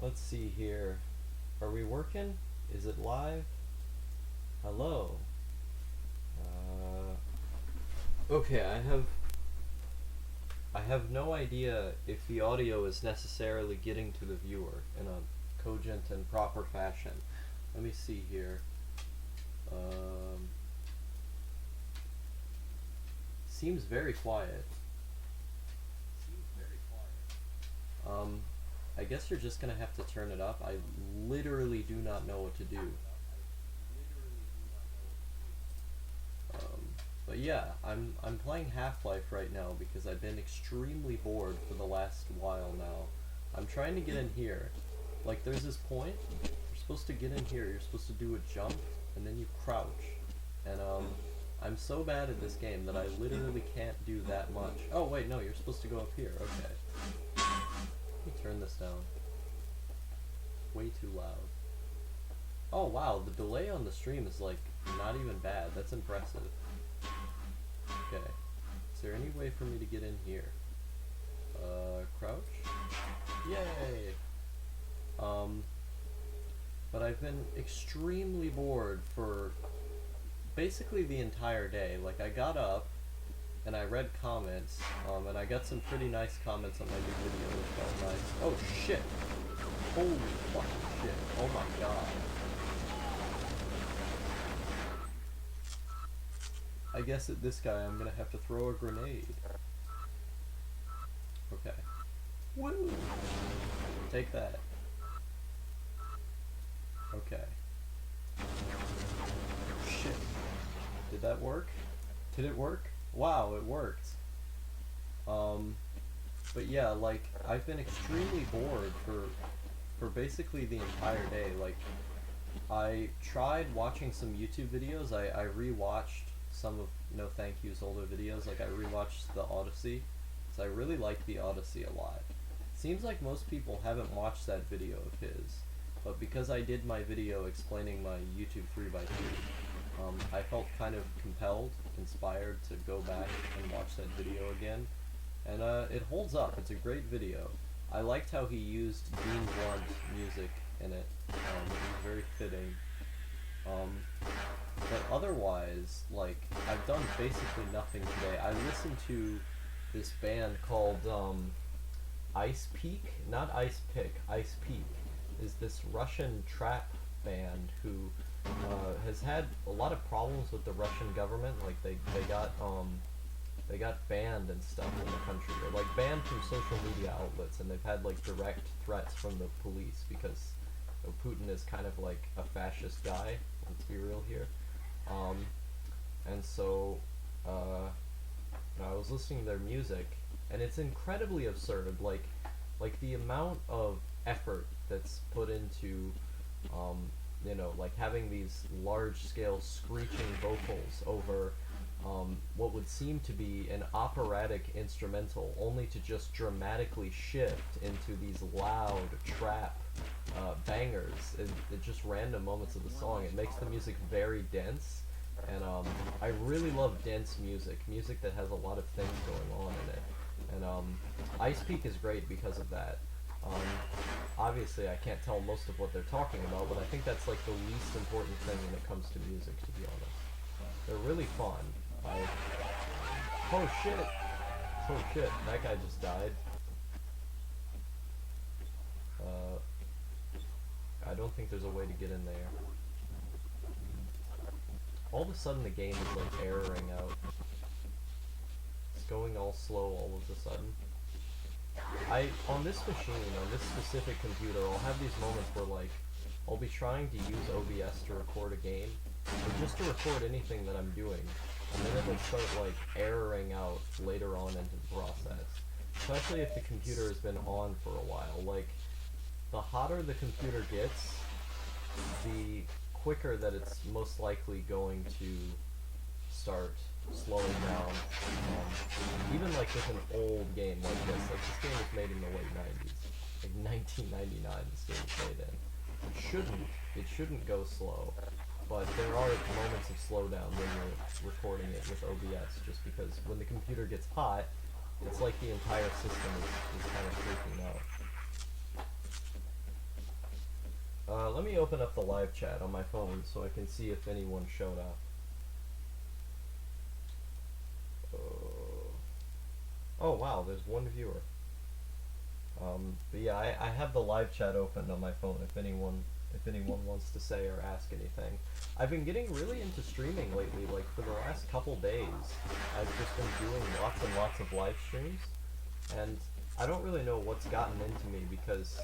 Let's see here. Are we working? Is it live? Hello. Okay, I have no idea if the audio is necessarily getting to the viewer in a cogent and proper fashion. Let me see here. Um, Seems very quiet. Um, I guess you're just gonna have to turn it up. I literally do not know what to do. Um, but yeah, I'm playing Half-Life right now because I've been extremely bored for the last while now. I'm trying to get in here. Like, there's this point, you're supposed to get in here, you're supposed to do a jump, and then you crouch. And, I'm so bad at this game that I literally can't do that much. Oh, wait, no, you're supposed to go up here. Okay. Let me turn this down. Way too loud. Oh, wow, the delay on the stream is, like, not even bad. That's impressive. Okay. Is there any way for me to get in here? Crouch? Yay! But I've been extremely bored for basically the entire day. Like, I got up, and I read comments, and I got some pretty nice comments on my new video, which felt nice. Oh, shit! Holy fucking shit. Oh my god. I guess at this guy I'm gonna have to throw a grenade. Okay. Woo! Take that. Okay. Shit. Did that work? Did it work? Wow, it worked. But yeah, like, I've been extremely bored for basically the entire day. Like, I tried watching some YouTube videos. I rewatched some of No Thank You's older videos. Like, I rewatched the Odyssey, because I really like the Odyssey a lot. Seems like most people haven't watched that video of his, but because I did my video explaining my YouTube 3x3, I felt kind of compelled, inspired to go back and watch that video again. And it holds up. It's a great video. I liked how he used Dean Blunt music in it. It was very fitting. But otherwise, like, I've done basically nothing today. I listened to this band called Ice Peak, not Ice Pick, Ice Peak is this Russian trap band who has had a lot of problems with the Russian government. Like, they got banned and stuff in the country, or like banned from social media outlets, and they've had like direct threats from the police because Putin is kind of like a fascist guy. Let's be real here. And so I was listening to their music, and it's incredibly absurd. Like the amount of effort that's put into, like having these large-scale screeching vocals over what would seem to be an operatic instrumental, only to just dramatically shift into these loud trap bangers at just random moments of the song. It makes the music very dense, and I really love dense music that has a lot of things going on in it. And Ice Peak is great because of that. Obviously, I can't tell most of what they're talking about, but I think that's like the least important thing when it comes to music, to be honest. They're really fun. Oh shit! Oh shit! That guy just died. I don't think there's a way to get in there. All of a sudden, the game is like erroring out. It's going all slow all of a sudden. On this machine, on this specific computer, I'll have these moments where, like, I'll be trying to use OBS to record a game, or just to record anything that I'm doing, and then it'll start, like, erroring out later on into the process. Especially if the computer has been on for a while. Like, the hotter the computer gets, the quicker that it's most likely going to start slowing down. Even like with an old game like this game was made in the late 90s, like 1999 this game was made in. It shouldn't go slow, but there are moments of slowdown when you're recording it with OBS, just because when the computer gets hot, it's like the entire system is kind of freaking out. Let me open up the live chat on my phone so I can see if anyone showed up. Oh wow, there's one viewer. But yeah, I have the live chat open on my phone if anyone wants to say or ask anything. I've been getting really into streaming lately. Like for the last couple days, I've just been doing lots and lots of live streams, and I don't really know what's gotten into me because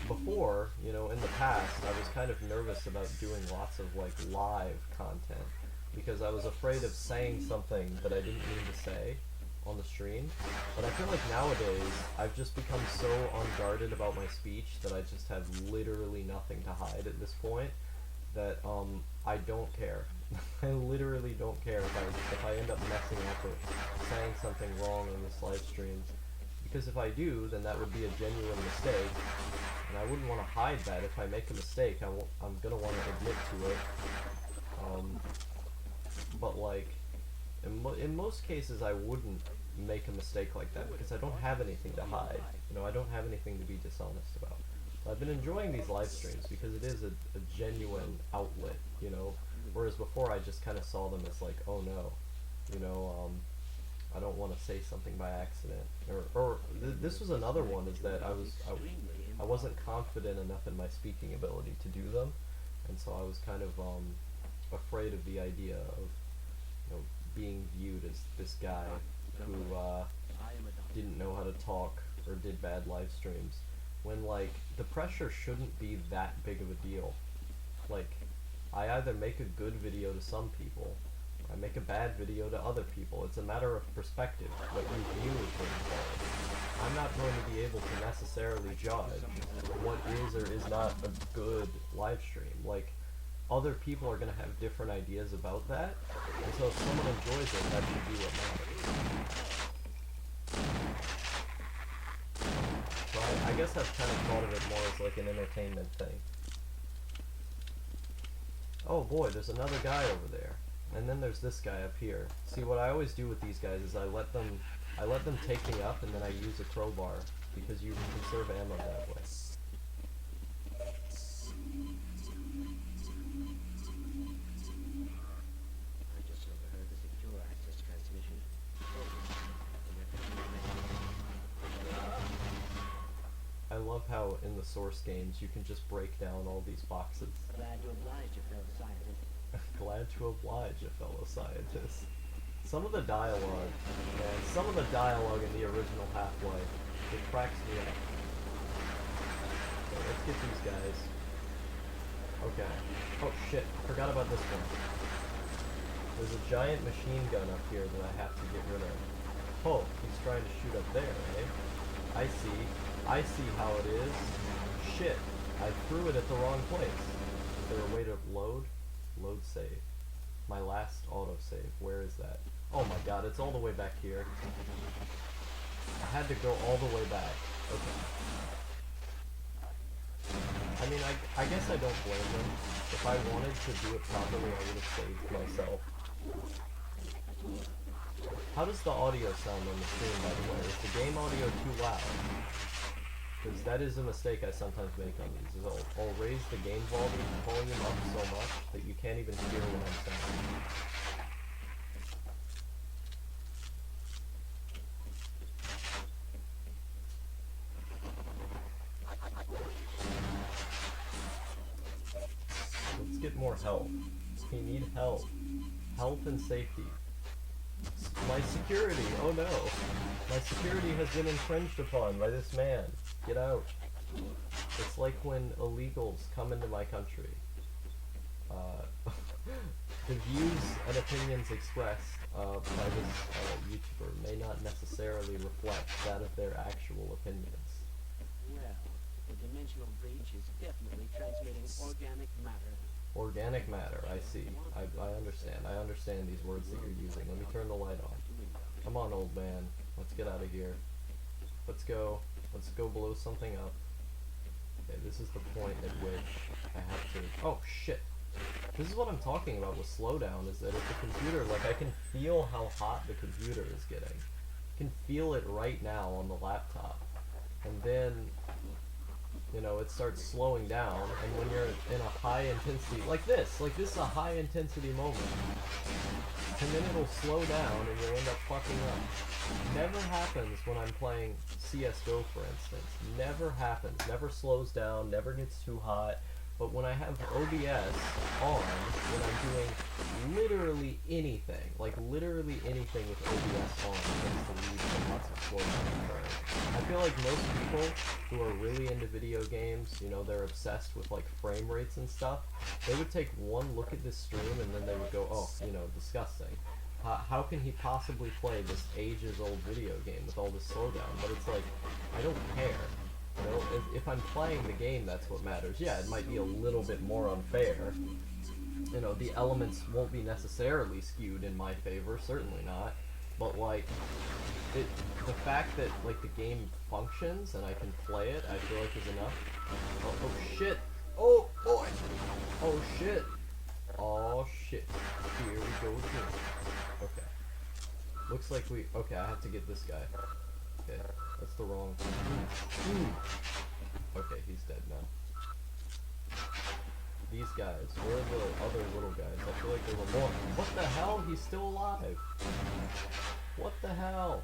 before, you know, in the past, I was kind of nervous about doing lots of like live content because I was afraid of saying something that I didn't mean to say on the stream. But I feel like nowadays I've just become so unguarded about my speech that I just have literally nothing to hide at this point that I don't care. I literally don't care if I end up messing up or saying something wrong on this live stream, because if I do, then that would be a genuine mistake, and I wouldn't want to hide that. If I make a mistake, I'm gonna want to admit to it. But like in most cases, I wouldn't make a mistake like that because I don't have anything to hide. You know, I don't have anything to be dishonest about. So I've been enjoying these live streams because it is a genuine outlet, you know, whereas before I just kind of saw them as like, oh no, you know, I don't want to say something by accident. This was another one, is that I wasn't confident enough in my speaking ability to do them, and so I was kind of afraid of the idea of, you know, being viewed as this guy who didn't know how to talk or did bad live streams, when like the pressure shouldn't be that big of a deal. Like, I either make a good video to some people or I make a bad video to other people. It's a matter of perspective, what you view things as. I'm not going to be able to necessarily judge what is or is not a good live stream. Like, other people are going to have different ideas about that, and so if someone enjoys it, that should be what matters. So I guess I've kind of thought of it more as like an entertainment thing. Oh boy, there's another guy over there. And then there's this guy up here. See, what I always do with these guys is I let them take me up, and then I use a crowbar, because you can conserve ammo that way. I love how in the Source games you can just break down all these boxes. Glad to oblige you, fellow scientist. Glad to oblige a fellow scientist. Some of the dialogue, man, some of the dialogue in the original Half-Life, it cracks me up. Okay, let's get these guys. Okay. Oh shit, I forgot about this one. There's a giant machine gun up here that I have to get rid of. Oh, he's trying to shoot up there, eh? I see. I see how it is. Shit, I threw it at the wrong place. Is there a way to load? Load save. My last autosave. Where is that? Oh my god, it's all the way back here. I had to go all the way back. Okay. I mean, I guess I don't blame them. If I wanted to do it properly, I would have saved myself. How does the audio sound on the stream, by the way? Is the game audio too loud? Because that is a mistake I sometimes make on these, is I'll raise the game volume up so much that you can't even hear what I'm saying. Let's get more help. We need help. Health and safety. My security, oh no. My security has been infringed upon by this man. Get out. It's like when illegals come into my country. The views and opinions expressed by this YouTuber may not necessarily reflect that of their actual opinions. Well, the dimensional breach is definitely transmitting organic matter. Organic matter, I see. I understand. I understand these words that you're using. Let me turn the light on. Come on, old man. Let's get out of here. Let's go. Let's go blow something up. Okay, this is the point at which I have to... Oh, shit. This is what I'm talking about with slowdown, is that if the computer... Like, I can feel how hot the computer is getting. I can feel it right now on the laptop. And then... you know, it starts slowing down, and when you're in a high intensity, like this is a high intensity moment, and then it'll slow down and you'll end up fucking up. Never happens when I'm playing CSGO, for instance. Never happens. Never slows down, never gets too hot. But when I have OBS on, when I'm doing literally anything, like literally anything with OBS on, it tends to lead to lots of slowdown occurring. I feel like most people who are really into video games, you know, they're obsessed with like frame rates and stuff, they would take one look at this stream and then they would go, oh, you know, disgusting. How can he possibly play this ages-old video game with all this slowdown? But it's like, I don't care. You know, if I'm playing the game, that's what matters. Yeah, it might be a little bit more unfair. You know, the elements won't be necessarily skewed in my favor, certainly not. But like, the fact that like the game functions and I can play it, I feel like is enough. Oh shit! Oh boy! Oh shit! Oh shit! Here we go again. Okay. Looks like okay, I have to get this guy. Okay, that's the wrong. Okay, he's dead now. These guys, where are the other little guys? I feel like there were more. What the hell? He's still alive. What the hell?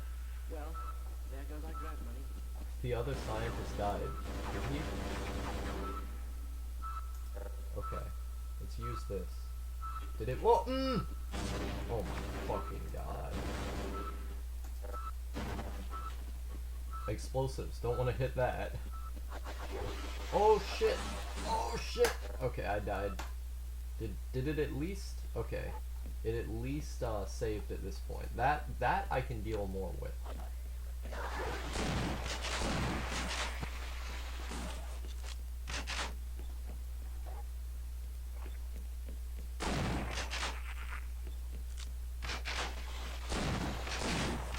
Well, there goes our grant money. The other scientist died. Did he? Okay, let's use this. Did it? Whoa! Oh my fucking god. Explosives. Don't want to hit that. Oh shit! Oh shit! Okay, I died. Did it at least? Okay. It at least saved at this point. That I can deal more with.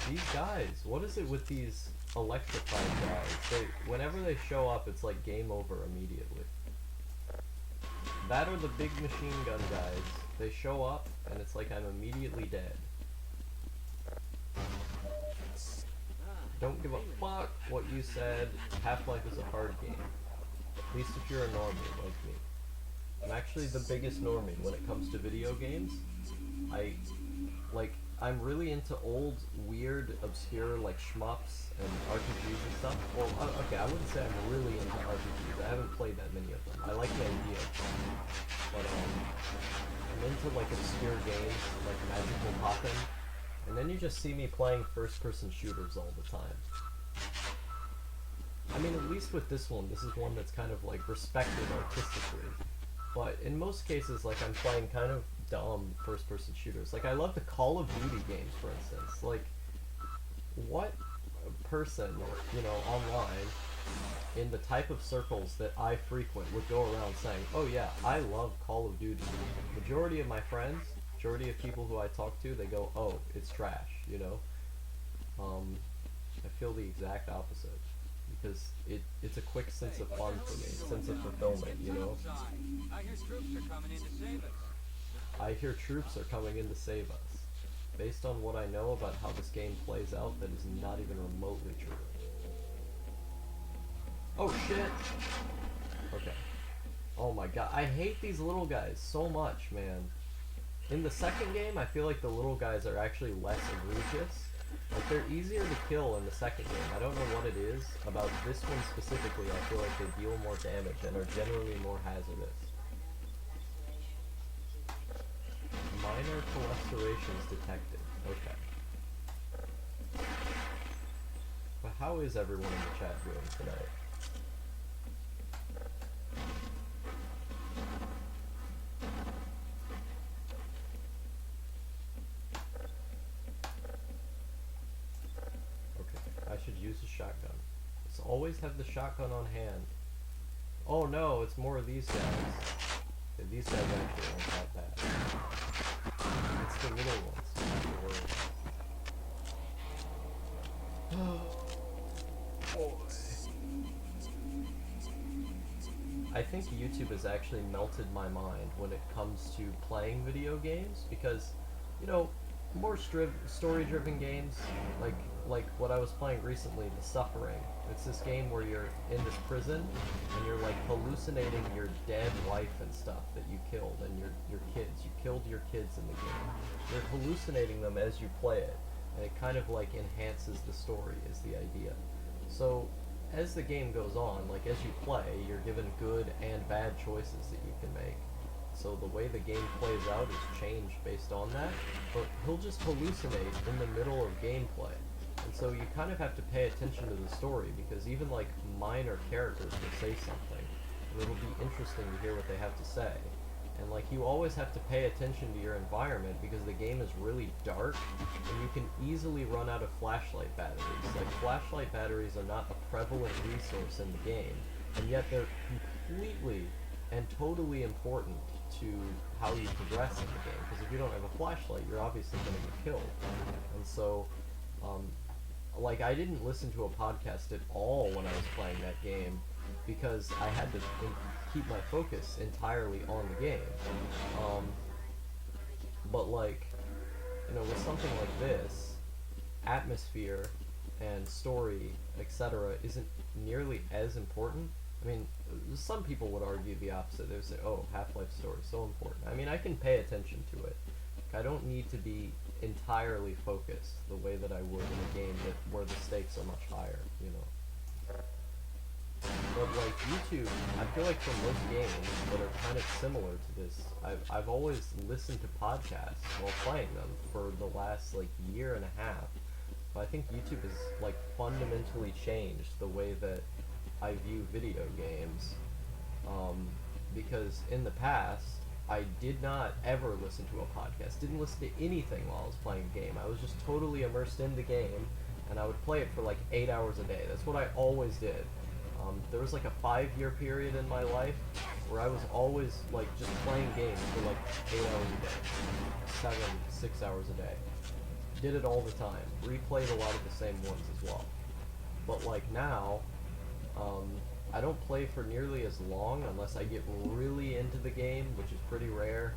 These guys, what is it with these electrified guys? Whenever they show up, it's like game over immediately. That or the big machine gun guys. They show up, and it's like I'm immediately dead. Don't give a fuck what you said. Half-Life is a hard game. At least if you're a normie like me. I'm actually the biggest normie when it comes to video games. I'm really into old, weird, obscure, like, shmups and RPGs and stuff. Well, okay, I wouldn't say I'm really into RPGs. I haven't played that many of them. I like the idea of them. But, I'm into, like, obscure games, like Magical Poppin'. And then you just see me playing first-person shooters all the time. I mean, at least with this one, this is one that's kind of, like, respected artistically. But in most cases, like, I'm playing kind of dumb first-person shooters. Like, I love the Call of Duty games, for instance. Like, what person, you know, online, in the type of circles that I frequent, would go around saying, oh yeah, I love Call of Duty. Majority of my friends, majority of people who I talk to, they go, oh, it's trash, you know? I feel the exact opposite. Because it's a quick sense of fun for me, sense of fulfillment, you know? I hear troops are coming in to save us. I hear troops are coming in to save us. Based on what I know about how this game plays out, that is not even remotely true. Oh shit! Okay. Oh my god, I hate these little guys so much, man. In the second game, I feel like the little guys are actually less egregious. Like, they're easier to kill in the second game. I don't know what it is about this one specifically. I feel like they deal more damage and are generally more hazardous. Minor collaborations detected. Okay. But how is everyone in the chat doing tonight? Okay, I should use a shotgun. Let's always have the shotgun on hand. Oh no, it's more of these guys. Okay, these guys actually aren't that bad. It's the little ones you have to worry about. Boy. I think YouTube has actually melted my mind when it comes to playing video games because, you know, more story-driven games, like, like what I was playing recently, The Suffering. It's this game where you're in this prison and you're like hallucinating your dead wife and stuff that you killed and your kids. You killed your kids in the game. You're hallucinating them as you play it, and it kind of like enhances the story is the idea. So as the game goes on, like as you play, you're given good and bad choices that you can make. So the way the game plays out is changed based on that, but he'll just hallucinate in the middle of gameplay. And so you kind of have to pay attention to the story, because even like minor characters will say something, and it'll be interesting to hear what they have to say. And like you always have to pay attention to your environment, because the game is really dark, and you can easily run out of flashlight batteries. Like flashlight batteries are not a prevalent resource in the game, and yet they're completely and totally important to how you progress in the game, because if you don't have a flashlight, you're obviously going to get killed. And so, like, I didn't listen to a podcast at all when I was playing that game, because I had to keep my focus entirely on the game. But like, you know, with something like this, atmosphere and story, etc., isn't nearly as important. I mean, some people would argue the opposite. They would say, oh, Half-Life story is so important. I mean, I can pay attention to it. I don't need to be entirely focused the way that I would in a game where the stakes are much higher, you know. But like YouTube, I feel like for most games that are kind of similar to this, I've always listened to podcasts while playing them for the last like year and a half. But I think YouTube has like fundamentally changed the way that I view video games, because in the past I did not ever listen to a podcast, didn't listen to anything while I was playing a game. I was just totally immersed in the game, and I would play it for like 8 hours a day. That's what I always did. There was like a 5-year period in my life where I was always like just playing games for like 8 hours a day, 6 hours a day. Did it all the time. Replayed a lot of the same ones as well. But like now, I don't play for nearly as long unless I get really into the game, which is pretty rare,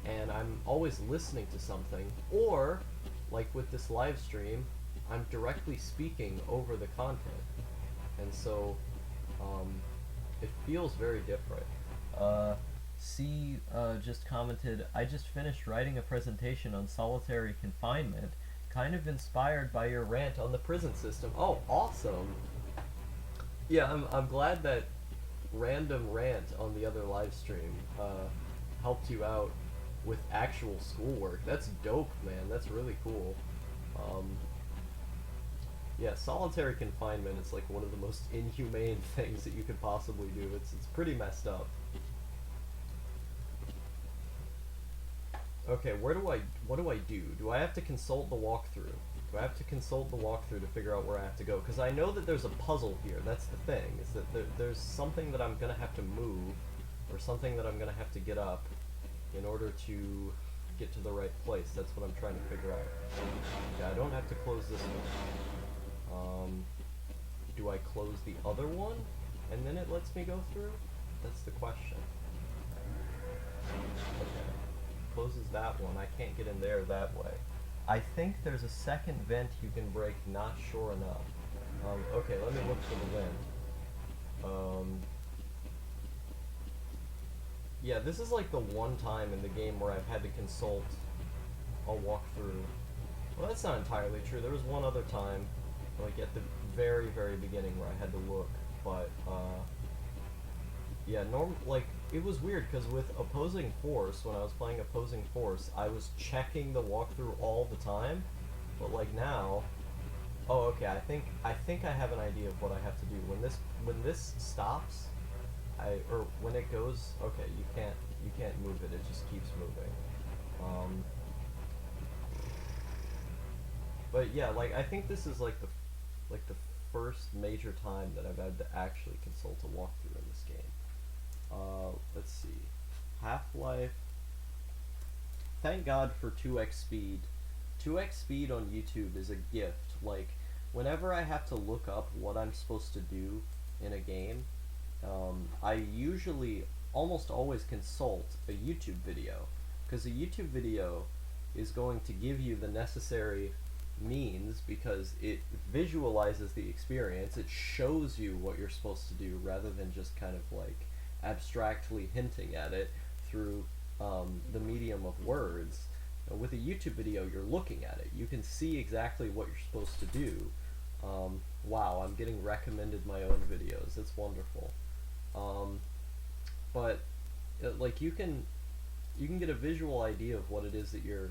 and I'm always listening to something, or, like with this live stream, I'm directly speaking over the content, and so, it feels very different. C just commented, I just finished writing a presentation on solitary confinement, kind of inspired by your rant on the prison system. Oh, awesome! Yeah, I'm glad that random rant on the other live stream helped you out with actual schoolwork. That's dope, man. That's really cool. Yeah, solitary confinement is like one of the most inhumane things that you could possibly do. It's pretty messed up. Okay, what do I do? Do I have to consult the walkthrough? Do I have to consult the walkthrough to figure out where I have to go? Because I know that there's a puzzle here. That's the thing, is that there's something that I'm going to have to move, or something that I'm going to have to get up in order to get to the right place. That's what I'm trying to figure out. Yeah, I don't have to close this one. Do I close the other one, and then it lets me go through? That's the question. Okay. Closes that one. I can't get in there that way. I think there's a second vent you can break, not sure enough. Okay, let me look for the vent. Yeah, this is like the one time in the game where I've had to consult a walkthrough. Well, that's not entirely true. There was one other time, like at the very, very beginning, where I had to look, but, yeah, like, it was weird, because with Opposing Force, when I was playing Opposing Force, I was checking the walkthrough all the time, but like now, oh, okay, I think I have an idea of what I have to do. When this stops, or when it goes, okay, you can't move it, it just keeps moving. But yeah, like, I think this is like the first major time that I've had to actually consult a walkthrough in this game. Let's see. Half-Life. Thank God for 2x speed. 2x speed on YouTube is a gift. Like, whenever I have to look up what I'm supposed to do in a game, I usually almost always consult a YouTube video, because a YouTube video is going to give you the necessary means because it visualizes the experience. It shows you what you're supposed to do rather than just kind of like abstractly hinting at it through the medium of words. With a YouTube video, you're looking at it. You can see exactly what you're supposed to do. Wow, I'm getting recommended my own videos. It's wonderful. But like you can get a visual idea of what it is that you're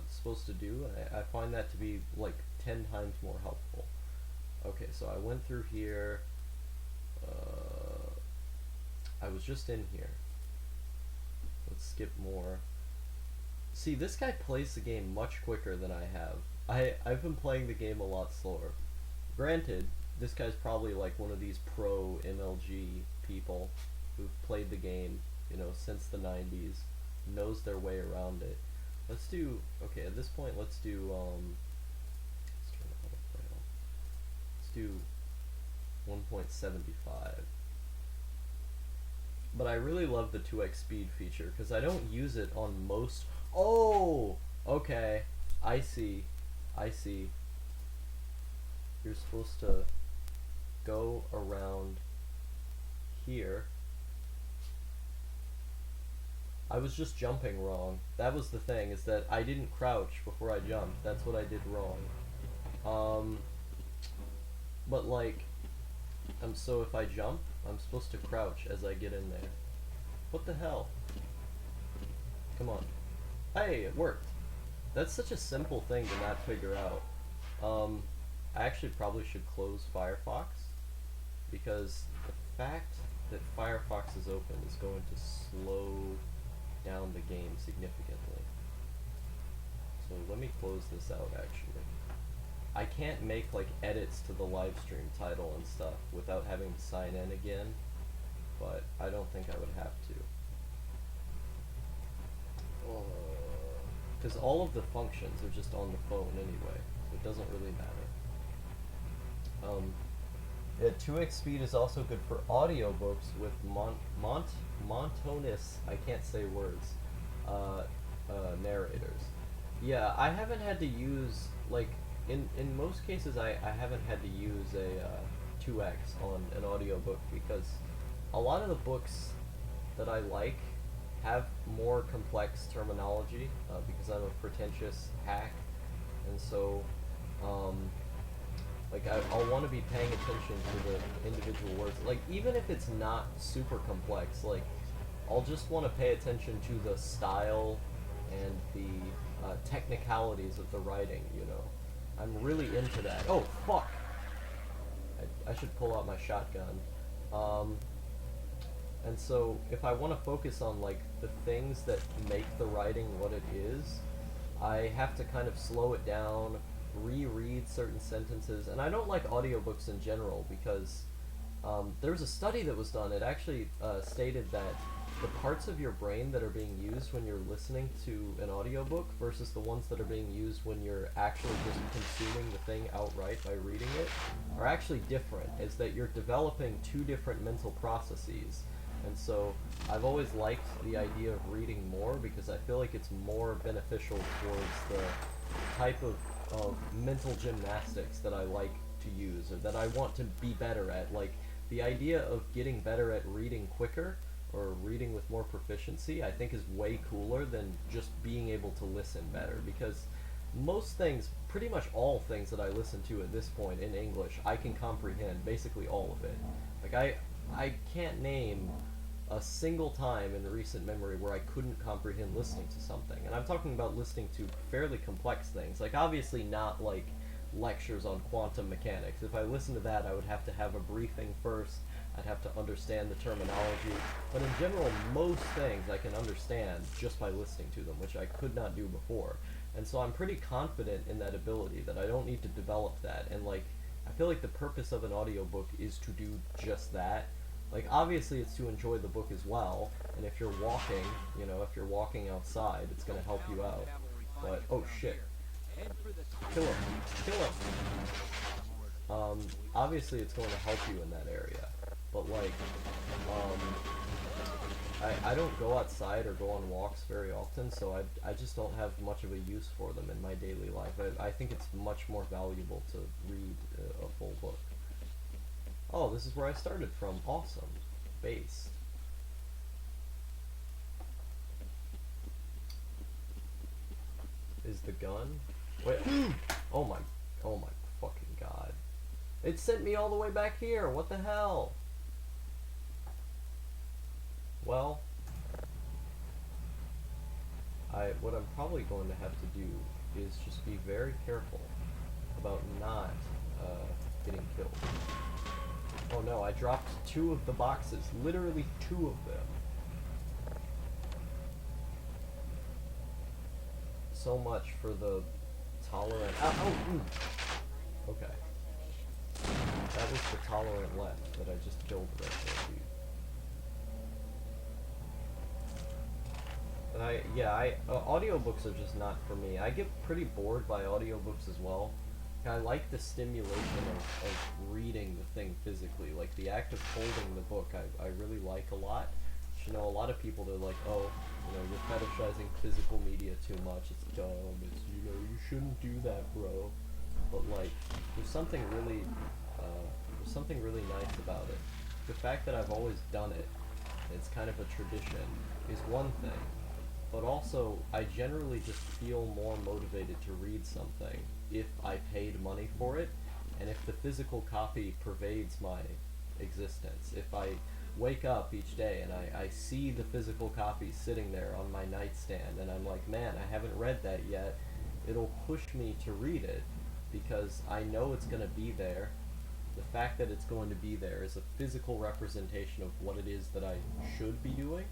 supposed to do. I find that to be like 10 times more helpful. Okay, so I went through here. I was just in here. Let's skip more. See, this guy plays the game much quicker than I have. I've been playing the game a lot slower. Granted, this guy's probably like one of these pro MLG people who've played the game, you know, since the 90s, knows their way around it. Let's do, okay, at this point, let's do, let's turn it on. Let's do 1.75. But I really love the 2x speed feature, because I don't use it on most, oh, okay, I see, You're supposed to go around here. I was just jumping wrong. That was the thing, is that I didn't crouch before I jumped. That's what I did wrong. But like, so if I jump, I'm supposed to crouch as I get in there. What the hell? Come on. Hey, it worked. That's such a simple thing to not figure out. I actually probably should close Firefox, because the fact that Firefox is open is going to slow down the game significantly. So let me close this out actually. I can't make like edits to the live stream title and stuff without having to sign in again, but I don't think I would have to. Because all of the functions are just on the phone anyway, so it doesn't really matter. Yeah, 2x speed is also good for audiobooks with monotonous, I can't say words, narrators. Yeah, I haven't had to use, like, in most cases I haven't had to use a 2x on an audiobook, because a lot of the books that I like have more complex terminology, because I'm a pretentious hack, and so like I'll want to be paying attention to the individual words. Like even if it's not super complex, like I'll just want to pay attention to the style and the technicalities of the writing, you know. I'm really into that. Oh, fuck! I should pull out my shotgun. And so if I want to focus on like the things that make the writing what it is, I have to kind of slow it down, reread certain sentences. And I don't like audiobooks in general because there was a study that was done. It actually stated that the parts of your brain that are being used when you're listening to an audiobook versus the ones that are being used when you're actually just consuming the thing outright by reading it are actually different. Is that you're developing two different mental processes. And so I've always liked the idea of reading more because I feel like it's more beneficial towards the type of mental gymnastics that I like to use, or that I want to be better at. Like the idea of getting better at reading quicker or reading with more proficiency I think is way cooler than just being able to listen better, because most things, pretty much all things that I listen to at this point in English, I can comprehend basically all of it. Like I can't name a single time in recent memory where I couldn't comprehend listening to something. And I'm talking about listening to fairly complex things. Like obviously not like lectures on quantum mechanics. If I listened to that, I would have to have a briefing first. I'd have to understand the terminology. But in general, most things I can understand just by listening to them, which I could not do before. And so I'm pretty confident in that ability, that I don't need to develop that. And like, I feel like the purpose of an audiobook is to do just that. Like, obviously it's to enjoy the book as well, and if you're walking, you know, if you're walking outside, it's going to help you out. But, oh shit. Kill him. Kill him. Obviously it's going to help you in that area. But like, I don't go outside or go on walks very often, so I just don't have much of a use for them in my daily life. I think it's much more valuable to read a full book. Oh, this is where I started from. Awesome. Based. Is the gun? Wait. Oh my fucking god. It sent me all the way back here. What the hell? Well, what I'm probably going to have to do is just be very careful about not getting killed. Oh no, I dropped 2 of the boxes. Literally 2 of them. So much for the tolerant. Okay. That was the tolerant left that I just killed right there, dude. Audiobooks are just not for me. I get pretty bored by audiobooks as well. I like the stimulation of reading the thing physically. Like, the act of holding the book, I really like a lot. You know, a lot of people, they're like, oh, you know, you're fetishizing physical media too much, it's dumb, it's, you know, you shouldn't do that, bro. But, like, there's something really nice about it. The fact that I've always done it, it's kind of a tradition, is one thing. But also, I generally just feel more motivated to read something if I paid money for it, and if the physical copy pervades my existence. If I wake up each day and I see the physical copy sitting there on my nightstand, and I'm like, man, I haven't read that yet, it'll push me to read it, because I know it's going to be there. The fact that it's going to be there is a physical representation of what it is that I should be doing.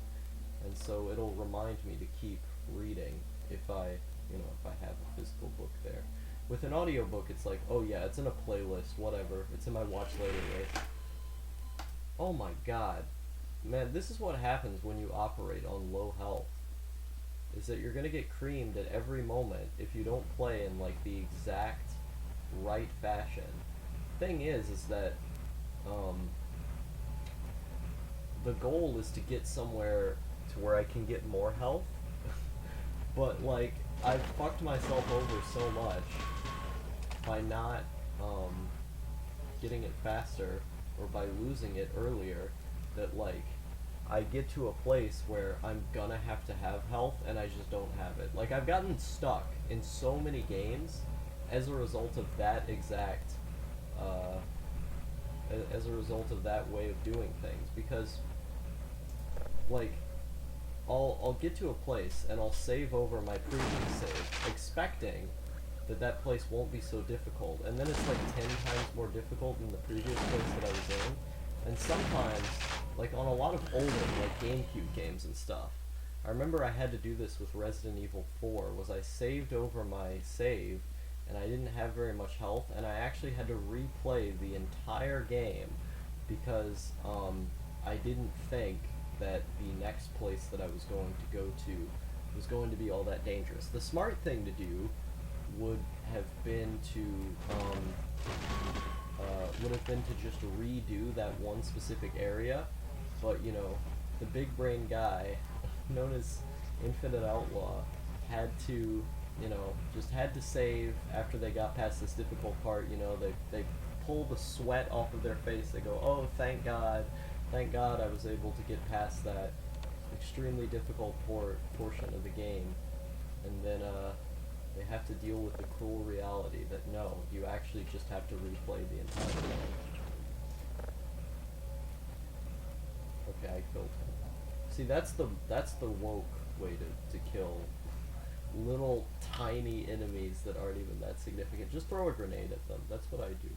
And so it'll remind me to keep reading if I have a physical book there. With an audiobook, it's like, oh yeah, it's in a playlist, whatever. It's in my watch later list. Oh my god. Man, this is what happens when you operate on low health. Is that you're gonna get creamed at every moment if you don't play in, like, the exact right fashion. Thing is that, the goal is to get somewhere to where I can get more health, but, like, I've fucked myself over so much by not, getting it faster, or by losing it earlier, that, like, I get to a place where I'm gonna have to have health, and I just don't have it. Like, I've gotten stuck in so many games as a result of that exact, as a result of that way of doing things, because, like, I'll get to a place and I'll save over my previous save, expecting that place won't be so difficult, and then it's like 10 times more difficult than the previous place that I was in. And sometimes, like on a lot of older, like GameCube games and stuff, I remember I had to do this with Resident Evil 4, was I saved over my save, and I didn't have very much health, and I actually had to replay the entire game, because, I didn't think that the next place that I was going to go to was going to be all that dangerous. The smart thing to do would have been to just redo that one specific area, but, you know, the big brain guy known as Infinite Outlaw had to, you know, just had to save after they got past this difficult part. You know, they pull the sweat off of their face, they go, oh, thank God I was able to get past that extremely difficult portion of the game. And then they have to deal with the cruel reality that no, you actually just have to replay the entire game. Okay, I killed him. See, that's the woke way to kill little tiny enemies that aren't even that significant. Just throw a grenade at them. That's what I do.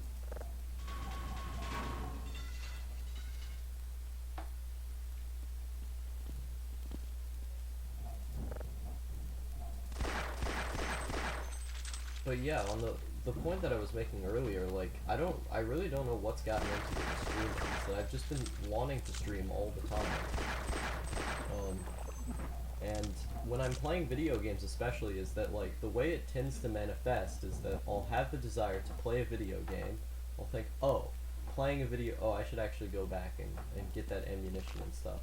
But yeah, on the point that I was making earlier, like, I really don't know what's gotten into the streaming, so I've just been wanting to stream all the time. And when I'm playing video games especially, is that, like, the way it tends to manifest is that I'll have the desire to play a video game, I'll think, oh, I should actually go back and get that ammunition and stuff.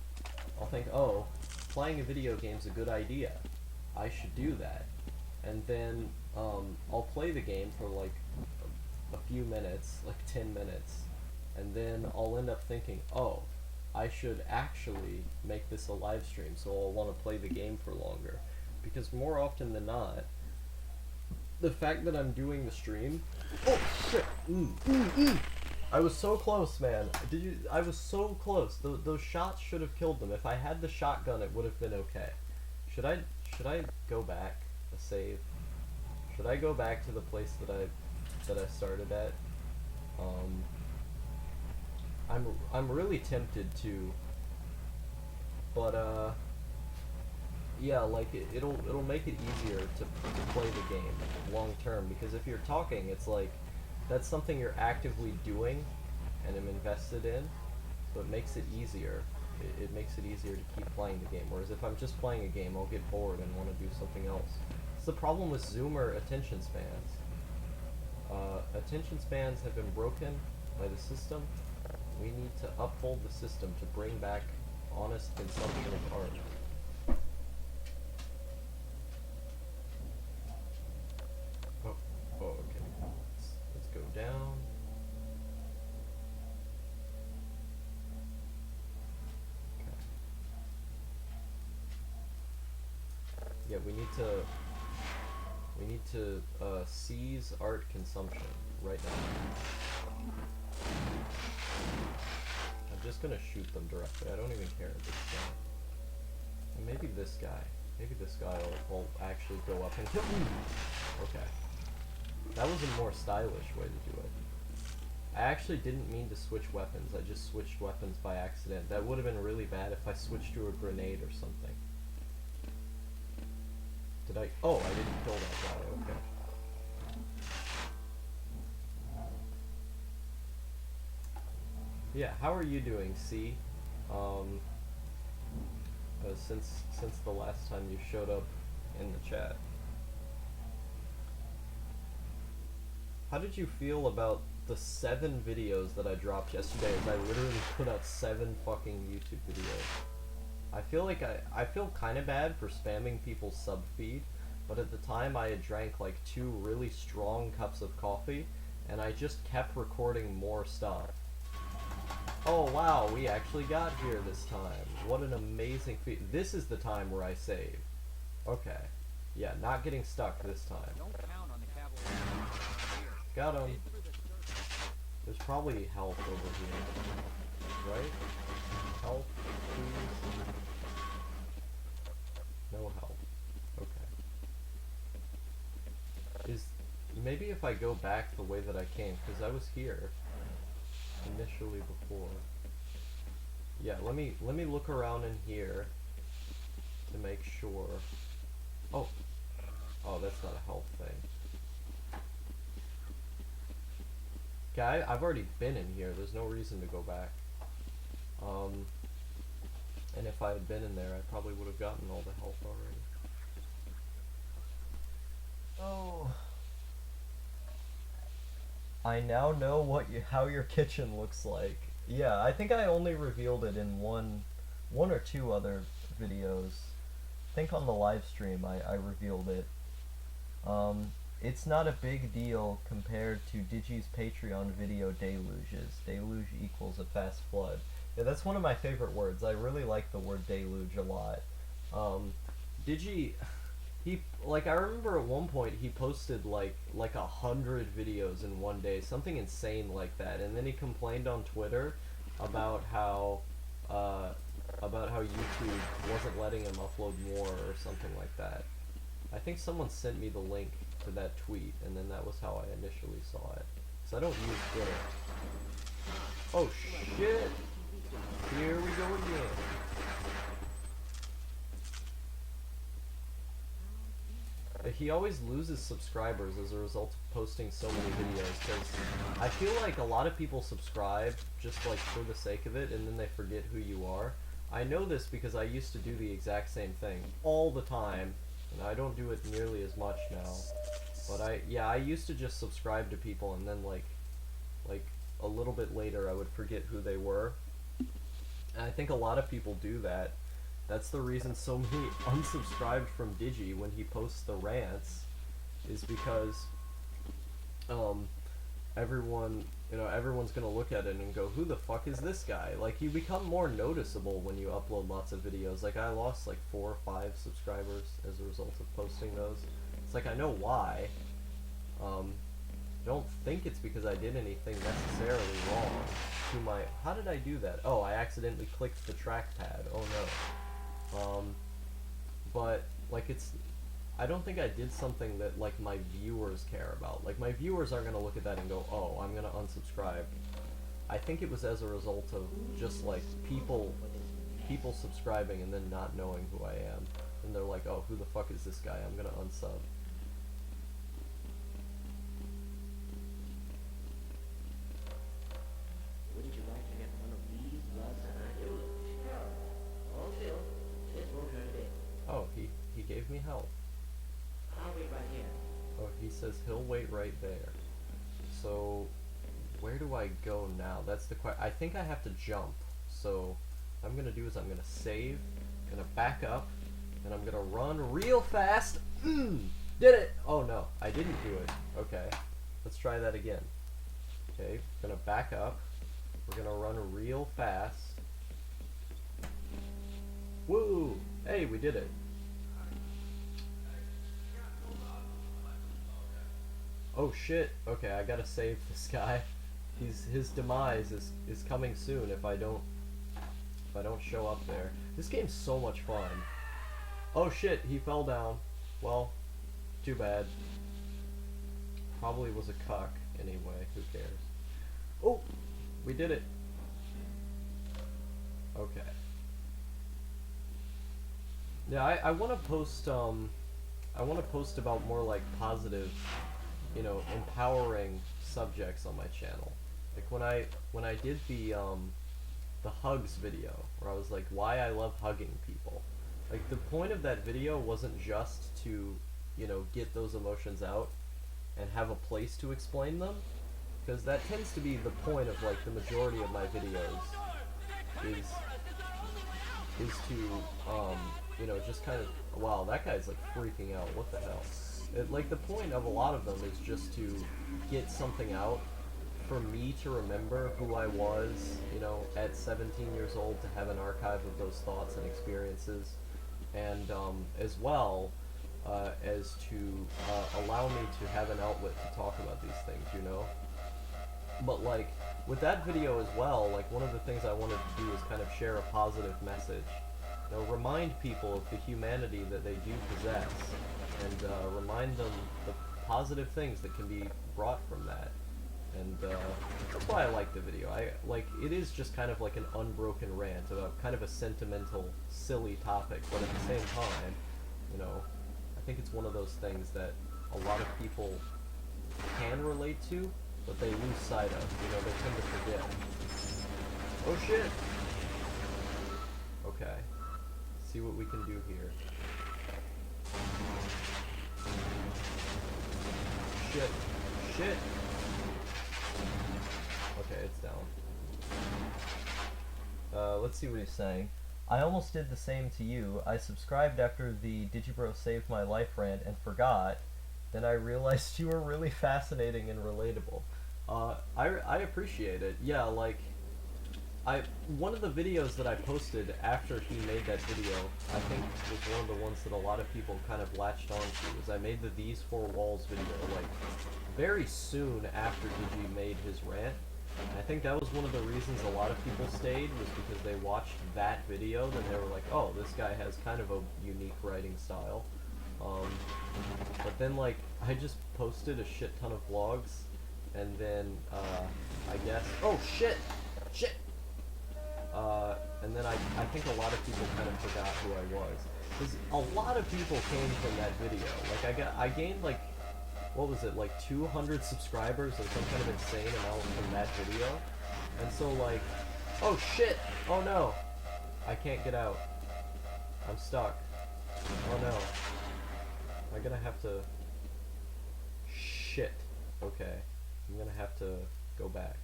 I'll think, oh, playing a video game's a good idea. I should do that. And then I'll play the game for like a few minutes, like 10 minutes, and then I'll end up thinking, oh, I should actually make this a live stream, so I'll want to play the game for longer. Because more often than not, the fact that I'm doing the stream... Oh, shit! I was so close, man. I was so close. Those shots should have killed them. If I had the shotgun, it would have been okay. Should I go back? A save? Should I go back to the place that I started at? I'm really tempted to, but yeah, like it'll make it easier to play the game long term, because if you're talking, it's like that's something you're actively doing and am invested in, so it makes it easier. It makes it easier to keep playing the game, whereas if I'm just playing a game, I'll get bored and want to do something else. It's the problem with Zoomer attention spans. Attention spans have been broken by the system. We need to uphold the system to bring back honest consumption of art. Oh, okay. Let's go down. Okay. Yeah, we need to seize art consumption right now. I'm just gonna shoot them directly. I don't even care if it's and maybe this guy will actually go up and kill me. Okay. That was a more stylish way to do it. I actually didn't mean to switch weapons. I just switched weapons by accident. That would have been really bad if I switched to a grenade or something. Did I? Oh, I didn't kill that guy. Okay. Yeah, how are you doing, C? Since the last time you showed up in the chat. How did you feel about the 7 videos that I dropped yesterday? As I literally put out 7 fucking YouTube videos. I feel like I feel kind of bad for spamming people's sub feed, but at the time I had drank like 2 really strong cups of coffee, and I just kept recording more stuff. Oh wow, we actually got here this time. What an amazing feat. This is the time where I save. Okay. Yeah, not getting stuck this time. Don't count on the cavalry. Got him. There's probably health over here. Right? Health, please. No health. Okay. Maybe if I go back the way that I came, because I was here initially before. Yeah, let me look around in here to make sure. Oh, that's not a health thing. Okay, I've already been in here. There's no reason to go back. And if I had been in there, I probably would have gotten all the health already. Oh. I now know how your kitchen looks like. Yeah, I think I only revealed it in one or 2 other videos. I think on the live stream I revealed it. It's not a big deal compared to Digi's Patreon video deluges. Deluge equals a fast flood. Yeah, that's one of my favorite words. I really like the word deluge a lot. Digi, I remember at one point he posted like 100 videos in one day, something insane like that, and then he complained on Twitter about how YouTube wasn't letting him upload more or something like that. I think someone sent me the link to that tweet, and then that was how I initially saw it. So I don't use Twitter. Oh shit! Here we go again. He always loses subscribers as a result of posting so many videos, because I feel like a lot of people subscribe just like for the sake of it, and then they forget who you are. I know this because I used to do the exact same thing all the time, and I don't do it nearly as much now. But I used to just subscribe to people, and then like a little bit later I would forget who they were. And I think a lot of people do that That's the reason so many unsubscribed from Digi when he posts the rants, is because everyone, everyone's gonna look at it and go, who the fuck is this guy? Like, you become more noticeable when you upload lots of videos. Like, I lost like 4 or 5 subscribers as a result of posting those. It's like, I know why. I don't think it's because I did anything necessarily wrong to my... How did I do that? Oh, I accidentally clicked the trackpad. Oh no. But, like, I don't think I did something that, like, my viewers care about. Like, my viewers aren't gonna look at that and go, oh, I'm gonna unsubscribe. I think it was as a result of just, like, people subscribing and then not knowing who I am. And they're like, oh, who the fuck is this guy? I'm gonna unsub. Wouldn't you like to get one of these loves and I do? Sure. Hold still. This won't hurt a bit. Oh, he gave me help. I'll wait right here. Oh, he says he'll wait right there. So, where do I go now? That's the question. I think I have to jump. So, what I'm gonna do is I'm gonna save, gonna back up, and I'm gonna run real fast. Did it! Oh no, I didn't do it. Okay, let's try that again. Okay, gonna back up. We're gonna run real fast. Woo! Hey, we did it. Oh shit, okay, I gotta save this guy. His demise is coming soon if I don't show up there. This game's so much fun. Oh shit, he fell down. Well, too bad. Probably was a cuck anyway, who cares. Oh, we did it. Okay. Yeah, I wanna post about more like positive, empowering subjects on my channel. Like when I did the hugs video, where I was like, why I love hugging people. Like, the point of that video wasn't just to, get those emotions out and have a place to explain them, because that tends to be the point of, like, the majority of my videos, is to, just kind of, wow, that guy's, like, freaking out, what the hell. Like, the point of a lot of them is just to get something out, for me to remember who I was, at 17 years old, to have an archive of those thoughts and experiences, and as well as to allow me to have an outlet to talk about these things, But, like, with that video as well, like, one of the things I wanted to do is kind of share a positive message. Remind people of the humanity that they do possess, and remind them the positive things that can be brought from that. And that's why I like the video. It is just kind of like an unbroken rant about kind of a sentimental, silly topic, but at the same time, I think it's one of those things that a lot of people can relate to, but they lose sight of. They tend to forget. Oh shit! Okay. See what we can do here. Shit. Shit! Okay, it's down. Let's see what he's saying. I almost did the same to you. I subscribed after the Digibro Saved My Life rant and forgot. Then I realized you were really fascinating and relatable. I appreciate it. Yeah, like, one of the videos that I posted after he made that video, I think was one of the ones that a lot of people kind of latched onto, was I made the These Four Walls video, like, very soon after Digi made his rant. And I think that was one of the reasons a lot of people stayed, was because they watched that video, then they were like, oh, this guy has kind of a unique writing style. But then, like, I just posted a shit ton of vlogs, and then, I guess, oh shit! Shit! And then I think a lot of people kind of forgot who I was. Because a lot of people came from that video. Like, I gained, like, what was it, like 200 subscribers or some kind of insane amount from that video. And so, like, oh shit! Oh no! I can't get out. I'm stuck. Oh no. Am I gonna have to... Shit. Okay. I'm gonna have to go back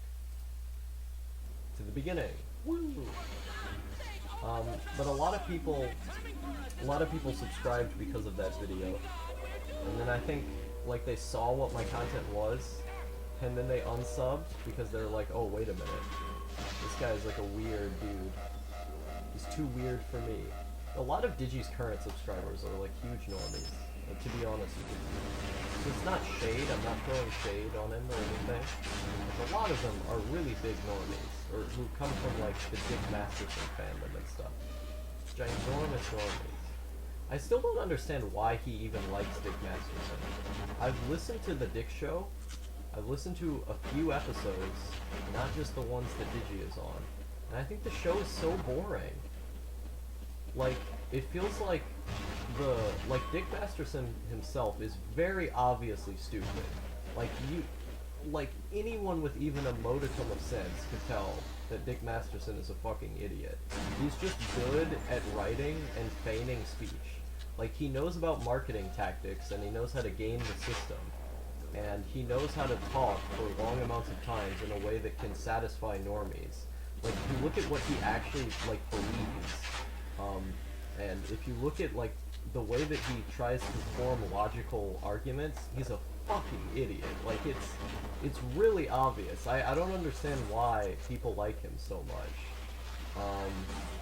to the beginning. Woo! But a lot of people subscribed because of that video, and then I think like they saw what my content was, and then they unsubbed because they're like, oh wait a minute, this guy's like a weird dude. He's too weird for me. A lot of Digi's current subscribers are like huge normies, to be honest with you. So it's not shade, I'm not throwing shade on him or anything. But a lot of them are really big normies, or who come from like the Dick Masterson fandom and stuff. Ginormous normies. I still don't understand why he even likes Dick Masterson. I've listened to the Dick Show. I've listened to a few episodes, not just the ones that Digi is on. And I think the show is so boring. Like, it feels like Dick Masterson himself is very obviously stupid. Like anyone with even a modicum of sense could tell that Dick Masterson is a fucking idiot. He's just good at writing and feigning speech. Like, he knows about marketing tactics, and he knows how to game the system. And he knows how to talk for long amounts of times in a way that can satisfy normies. Like, if you look at what he actually, like, believes, and if you look at, like, the way that he tries to form logical arguments, he's a fucking idiot. Like, it's really obvious. I don't understand why people like him so much.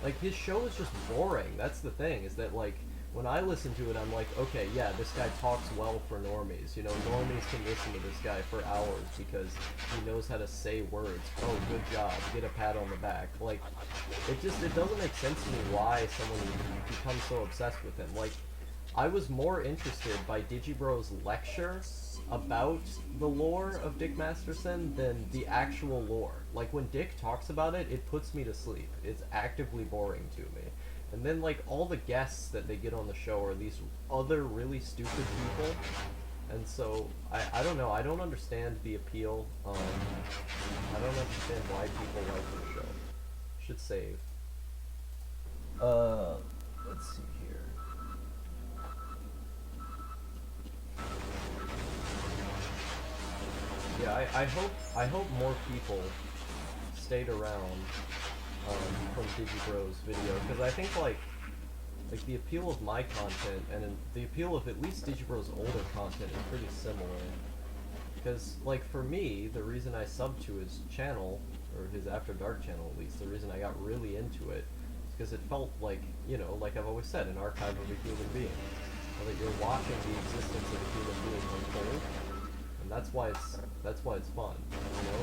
Like, his show is just boring. That's the thing, is that, like, when I listen to it, I'm like, okay, yeah, this guy talks well for normies. You know, normies can listen to this guy for hours because he knows how to say words. Oh, good job. Get a pat on the back. Like, it doesn't make sense to me why someone becomes so obsessed with him. Like, I was more interested by Digibro's lecture about the lore of Dick Masterson than the actual lore. Like, when Dick talks about it, it puts me to sleep. It's actively boring to me. And then, like, all the guests that they get on the show are these other really stupid people. And so, I don't know, I don't understand the appeal. I don't understand why people like the show. Should save. Let's see here. Yeah, I hope more people stayed around from Digibro's video, because I think like the appeal of my content and the appeal of at least Digibro's older content is pretty similar. Because like for me, the reason I subbed to his channel, or his After Dark channel at least, the reason I got really into it is because it felt like, you know, like I've always said, an archive of a human being. So that you're watching the existence of a human being unfold, and that's why it's fun, you know?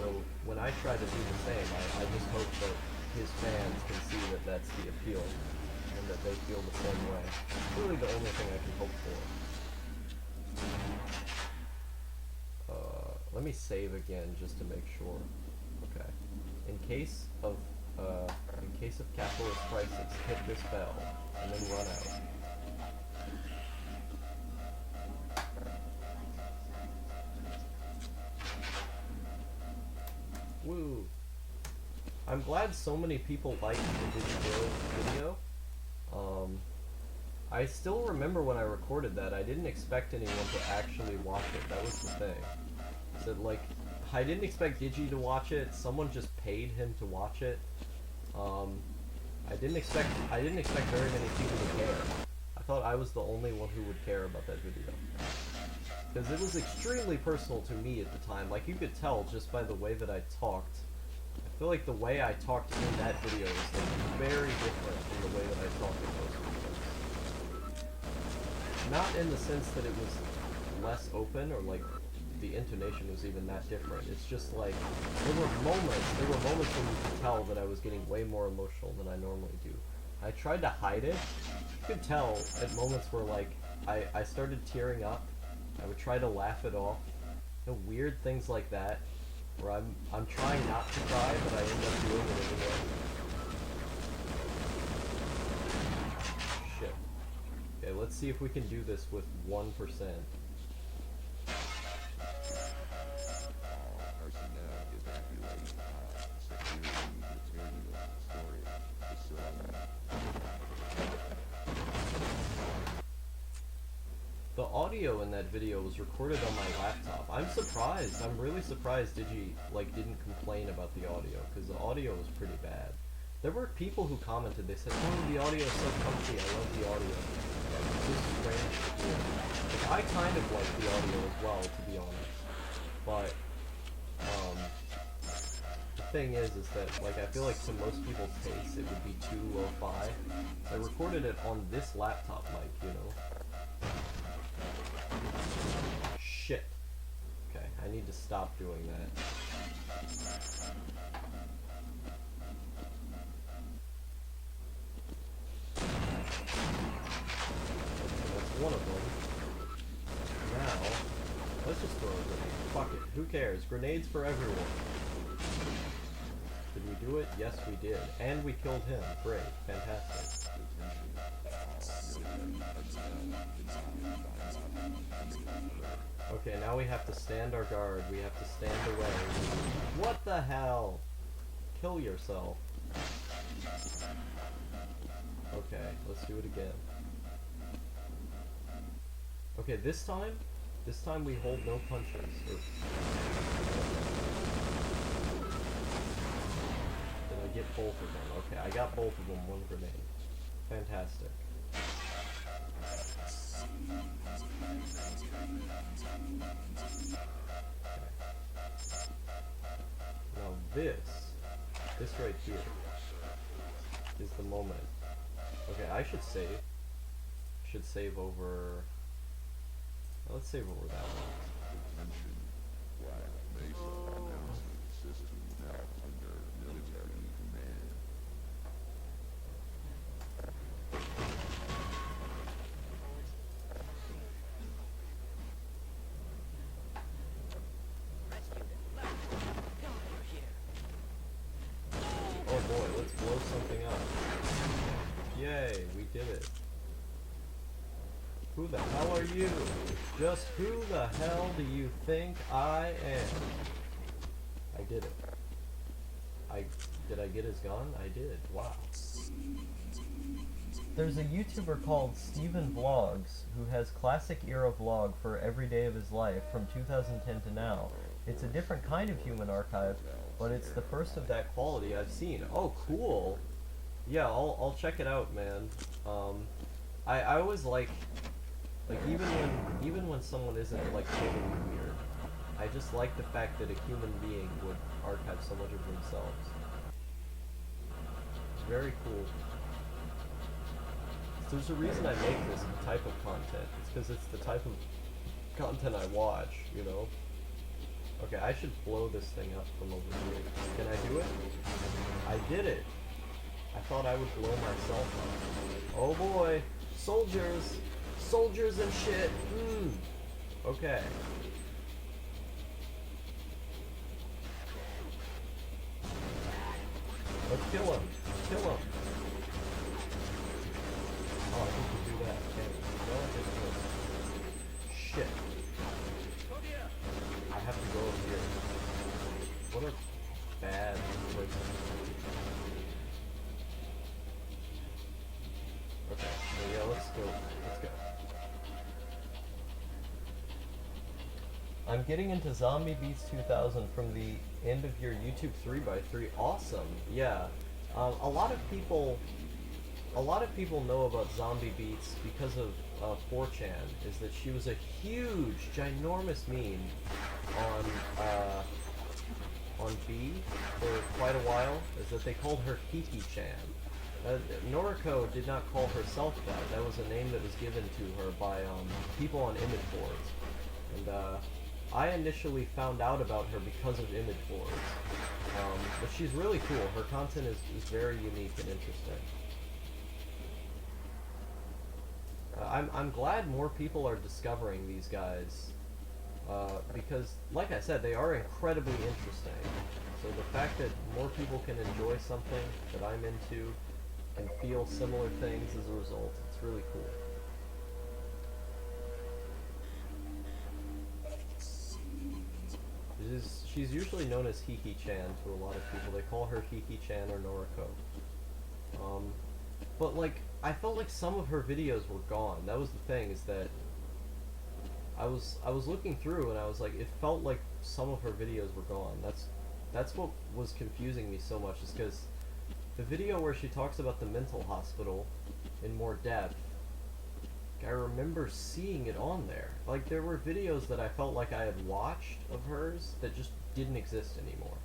So when I try to do the same, I just hope that his fans can see that that's the appeal, and that they feel the same way. It's really the only thing I can hope for. Let me save again just to make sure. Okay. In case of capitalist crisis, hit this bell, and then run out. Woo! I'm glad so many people liked the Digibro video. I still remember when I recorded that, I didn't expect anyone to actually watch it. That was the thing. So, like, I didn't expect Digi to watch it. Someone just paid him to watch it. I didn't expect very many people to care. I thought I was the only one who would care about that video. Because it was extremely personal to me at the time. Like, you could tell just by the way that I talked. I feel like the way I talked in that video was like very different from the way that I talked in most videos. Not in the sense that it was less open or like the intonation was even that different. It's just like there were moments when you could tell that I was getting way more emotional than I normally do. I tried to hide it. You could tell at moments where like I started tearing up. I would try to laugh it off. You know, weird things like that, where I'm trying not to cry, but I end up doing it anyway. Shit. Okay, let's see if we can do this with 1%. The audio in that video was recorded on my laptop. I'm surprised. I'm really surprised Digi like didn't complain about the audio, because the audio was pretty bad. There were people who commented, they said, oh, the audio is so comfy, I love the audio. This is strange to hear. Like, I kind of like the audio as well, to be honest. But, the thing is that, like, I feel like to most people's taste, it would be too lo-fi. I recorded it on this laptop mic, you know? Shit. Okay, I need to stop doing that. That's one of them. Now, let's just throw a grenade. Fuck it. Who cares? Grenades for everyone. Did we do it? Yes, we did. And we killed him. Great. Fantastic. Okay, now we have to stand our guard. We have to stand away. What the hell? Kill yourself. Okay, let's do it again. Okay, this time we hold no punches. Did I get both of them? Okay, I got both of them, one grenade. Fantastic. Okay. Now this right here is the moment. Okay, I should save. Should save over. Let's save over that one. Attention, Black Mesa announcement system now under military command. Oh boy, let's blow something up. Yay, we did it. Who the hell are you? Just who the hell do you think I am? I did it. Did I get his gun? I did. Wow. There's a YouTuber called Steven Vlogs who has classic era vlog for every day of his life from 2010 to now. It's a different kind of human archive, but it's the first of that quality I've seen. Oh, cool. Yeah, I'll check it out, man. I always like even when someone isn't like totally weird, I just like the fact that a human being would archive so much of themselves. It's very cool. There's a reason I make this type of content. It's because it's the type of content I watch, you know? Okay, I should blow this thing up from over here. Can I do it? I did it! I thought I would blow myself up. Oh boy! Soldiers! Soldiers and shit! Okay. Let's kill him! Kill him! Oh, I think we do that. Okay. No, I think we shit. I have to go over here. What a bad person. Okay, yeah, let's go. Let's go. I'm getting into Zombie Beats 2000 from the end of your YouTube 3x3. Awesome. Yeah. A lot of people know about Zombie Beats because of 4chan. Is that she was a huge, ginormous meme on B for quite a while. Is that they called her Kiki-chan. Noriko did not call herself that. That was a name that was given to her by people on image boards. And I initially found out about her because of image boards. But she's really cool. Her content is very unique and interesting. I'm glad more people are discovering these guys. Because, like I said, they are incredibly interesting. So the fact that more people can enjoy something that I'm into and feel similar things as a result, it's really cool. She's usually known as Hiki-chan to a lot of people. They call her Hiki-chan or Noriko. But like, I felt like some of her videos were gone. That was the thing, is that I was looking through and I was like, it felt like some of her videos were gone. That's what was confusing me so much, is because The video where she talks about the mental hospital in more depth, I remember seeing it on there. Like, there were videos that I felt like I had watched of hers that just didn't exist anymore.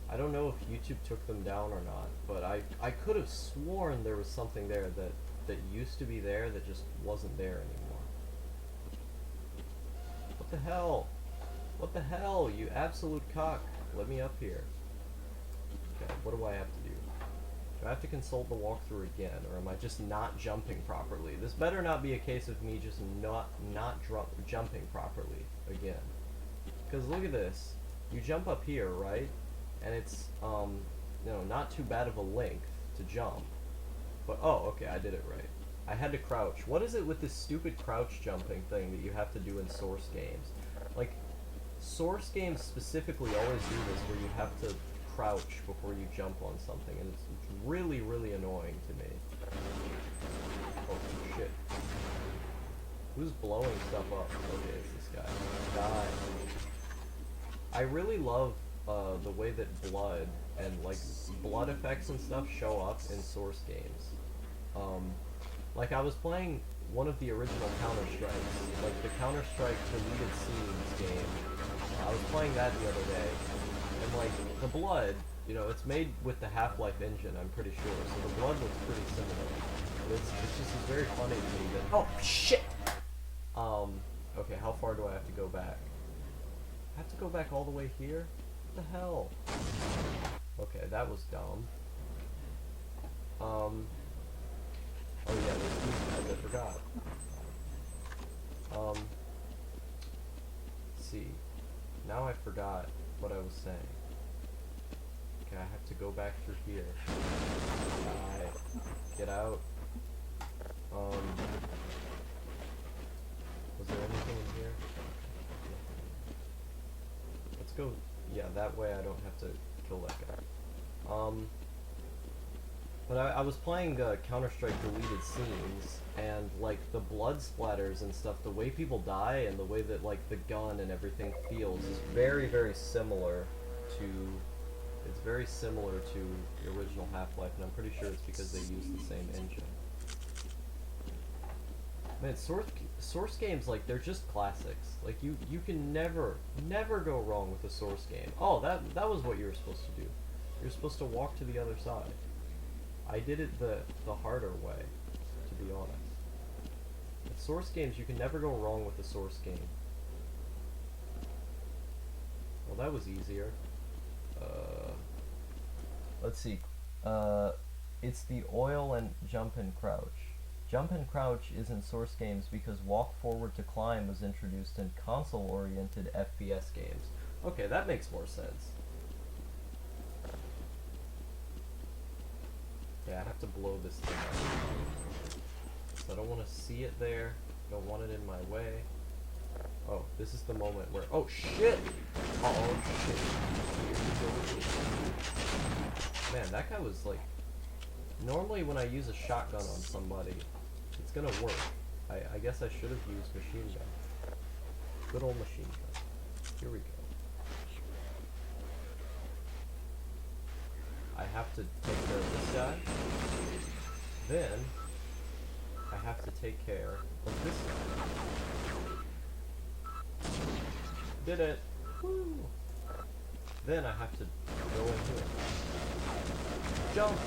I don't know if YouTube took them down or not, but I could have sworn there was something there that used to be there that just wasn't there anymore. What the hell? What the hell, you absolute cock? Let me up here. Okay, what do I have to do? Do I have to consult the walkthrough again, or am I just not jumping properly? This better not be a case of me just not jumping properly again. Because look at this. You jump up here, right? And it's, you know, not too bad of a length to jump. But, oh, okay, I did it right. I had to crouch. What is it with this stupid crouch jumping thing that you have to do in Source games? Like, Source games specifically always do this, where you have to crouch before you jump on something, and it's really, really annoying to me. Oh, shit. Who's blowing stuff up? Okay, it's this guy. Die. I really love the way that blood and like blood effects and stuff show up in Source games. Like I was playing one of the original Counter-Strikes, like the Counter-Strike deleted scenes game. I was playing that the other day, and like the blood, you know, it's made with the Half-Life engine, I'm pretty sure, so the blood looks pretty similar. But it's just very funny to me that, oh shit! Okay, how far do I have to go back? I have to go back all the way here? What the hell? Okay, that was dumb. Oh yeah, there's these guys, I forgot. Let's see. Now I forgot what I was saying. Okay, I have to go back through here. Die. Get out. Was there anything in here? Let's go, yeah, that way I don't have to kill that guy. But I was playing Counter-Strike deleted scenes, and like the blood splatters and stuff, the way people die and the way that like the gun and everything feels is very, very similar to, it's very similar to the original Half-Life, and I'm pretty sure it's because they use the same engine. Man, Source games, like, they're just classics. Like, you can never go wrong with a Source game. Oh, that was what you were supposed to do. You're supposed to walk to the other side. I did it the harder way, to be honest. With Source games, you can never go wrong with a Source game. Well, that was easier. Let's see. It's the oil and jump and crouch. Jump and crouch is in Source games because walk forward to climb was introduced in console-oriented FPS games. Okay, that makes more sense. Yeah, I have to blow this thing up. So I don't want to see it there. I don't want it in my way. Oh, this is the moment where... Oh, shit! Oh, shit. Man, that guy was like... Normally when I use a shotgun on somebody, it's gonna work. I guess I should have used machine gun. Good old machine gun. Here we go. I have to take care of this guy. Then, I have to take care of this guy. Did it! Woo! Then I have to go in here. Jump!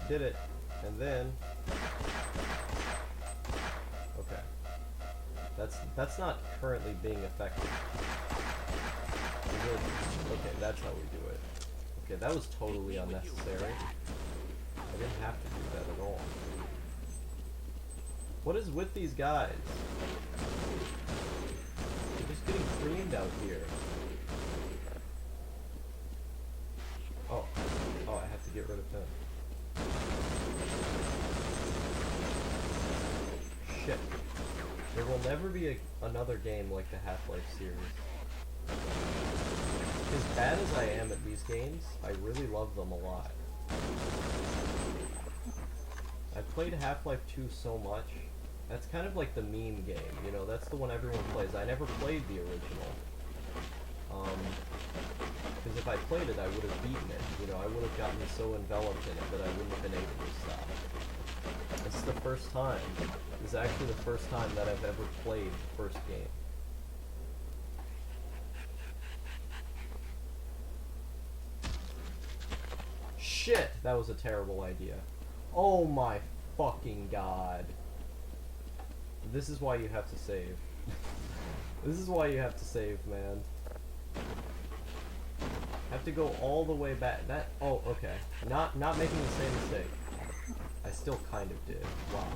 Did it. And then... Okay. That's not currently being effective. Okay, that's how we do it. Okay, that was totally unnecessary. I didn't have to do that at all. What is with these guys? They're just getting creamed out here. Oh, I have to get rid of him. Shit. There will never be another game like the Half-Life series. As bad as I am at these games, I really love them a lot. I played Half-Life 2 so much That's kind of like the meme game, you know, that's the one everyone plays. I never played the original. Because if I played it, I would have beaten it. You know, I would have gotten so enveloped in it that I wouldn't have been able to stop. This is the first time. This is actually the first time that I've ever played the first game. Shit! That was a terrible idea. Oh my fucking god. This is why you have to save. This is why you have to save, man. Have to go all the way back. Oh, okay. Not making the same mistake. I still kind of did. Wow.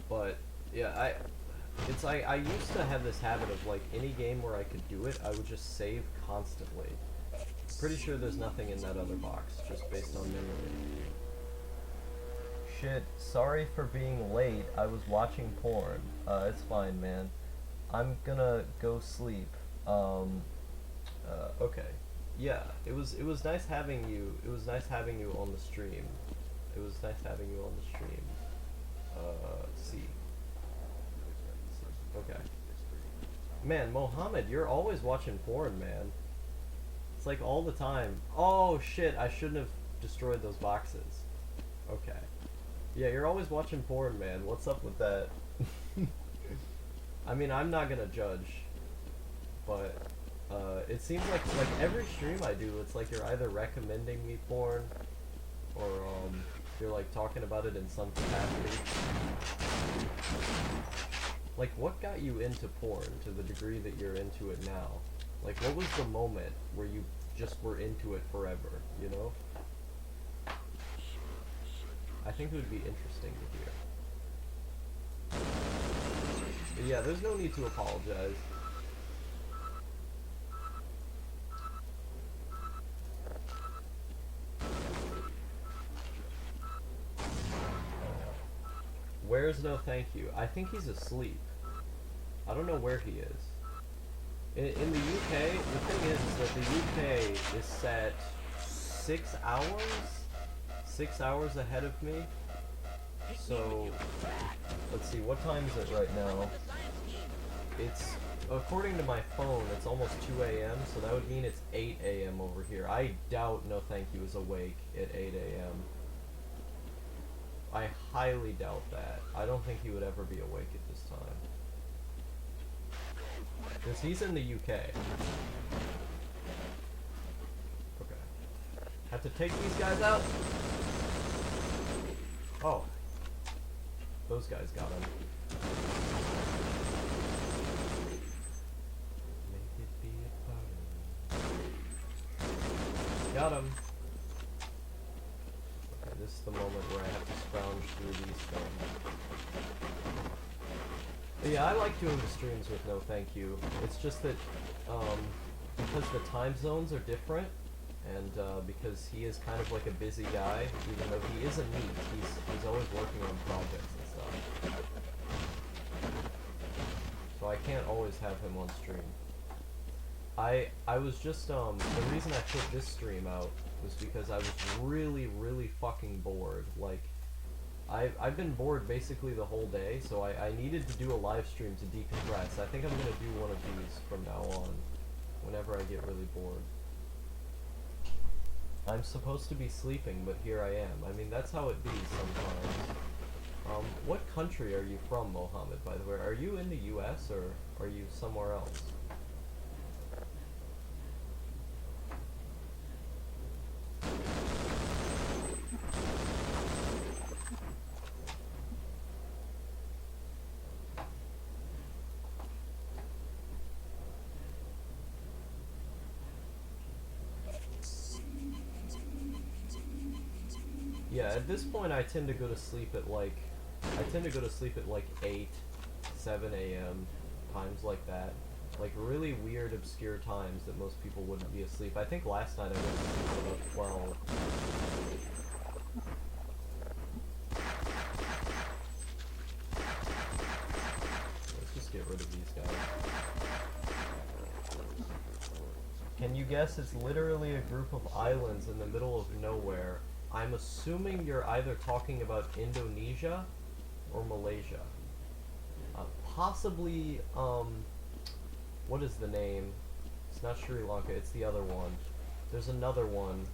But yeah, I used to have this habit of, like, any game where I could do it, I would just save constantly. Pretty sure there's nothing in that other box, just based on memory. Shit, sorry for being late. I was watching porn. It's fine, man. I'm gonna go sleep. Okay. Yeah, it was nice having you. It was nice having you on the stream. It was nice having you on the stream. Let's see. Okay. Man, Mohammed, you're always watching porn, man. It's like all the time. Oh shit, I shouldn't have destroyed those boxes. Okay. Yeah, you're always watching porn, man. What's up with that? I mean, I'm not gonna judge, but it seems like every stream I do, it's like you're either recommending me porn, or you're like talking about it in some capacity. Like, what got you into porn to the degree that you're into it now? Like, what was the moment where you just were into it forever, you know? I think it would be interesting to hear. But yeah, there's no need to apologize. Where's no thank you? I think he's asleep. I don't know where he is. In the UK, the thing is that the UK is set 6 hours? 6 hours ahead of me. So, let's see, what time is it right now? It's, according to my phone, it's almost 2 a.m., so that would mean it's 8 a.m. over here. I doubt No Thank You is awake at 8 a.m. I highly doubt that. I don't think he would ever be awake at this time. Because he's in the UK. Okay. Have to take these guys out? Oh. Those guys got him. Make it be a party. Got him. Okay, this is the moment where I have to scrounge through these things. But yeah, I like doing the streams with no thank you. It's just that, because the time zones are different, and because he is kind of like a busy guy, even though he is a NEET, he's always working on projects and stuff. So I can't always have him on stream. I was just, the reason I put this stream out was because I was really, really fucking bored. Like, I've been bored basically the whole day, so I needed to do a live stream to decompress. I think I'm gonna do one of these from now on, whenever I get really bored. I'm supposed to be sleeping, but here I am. I mean, that's how it be sometimes. What country are you from, Mohammed, by the way? Are you in the US, or are you somewhere else? Yeah, at this point I tend to go to sleep at like 8, 7 a.m. times like that. Like really weird, obscure times that most people wouldn't be asleep. I think last night I went to sleep at about 12. Let's just get rid of these guys. Can you guess it's literally a group of islands in the middle of nowhere. I'm assuming you're either talking about Indonesia or Malaysia. Possibly, what is the name? It's not Sri Lanka, it's the other one. There's another one.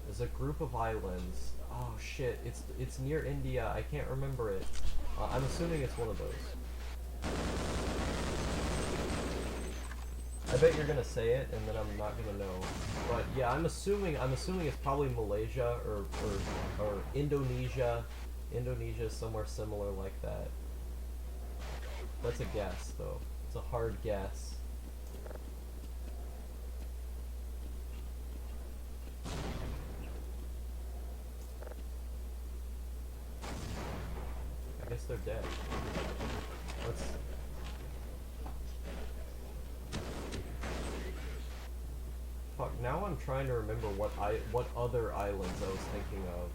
There's a group of islands. Oh shit, it's near India. I can't remember it. I'm assuming it's one of those. I bet you're gonna say it, and then I'm not gonna know. But yeah, I'm assuming it's probably Malaysia or Indonesia. Indonesia is somewhere similar like that. That's a guess, though. It's a hard guess. I guess they're dead. Let's. Fuck. Now I'm trying to remember what other islands I was thinking of.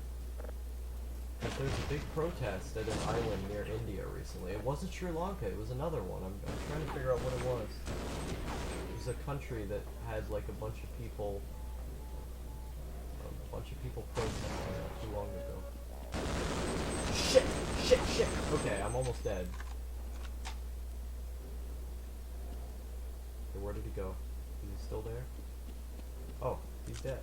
'Cause there's a big protest at an island near India recently. It wasn't Sri Lanka. It was another one. I'm trying to figure out what it was. It was a country that had like a bunch of people. Protesting not too long ago. Shit! Shit! Okay, I'm almost dead. Okay, where did he go? Is he still there? Oh, he's dead.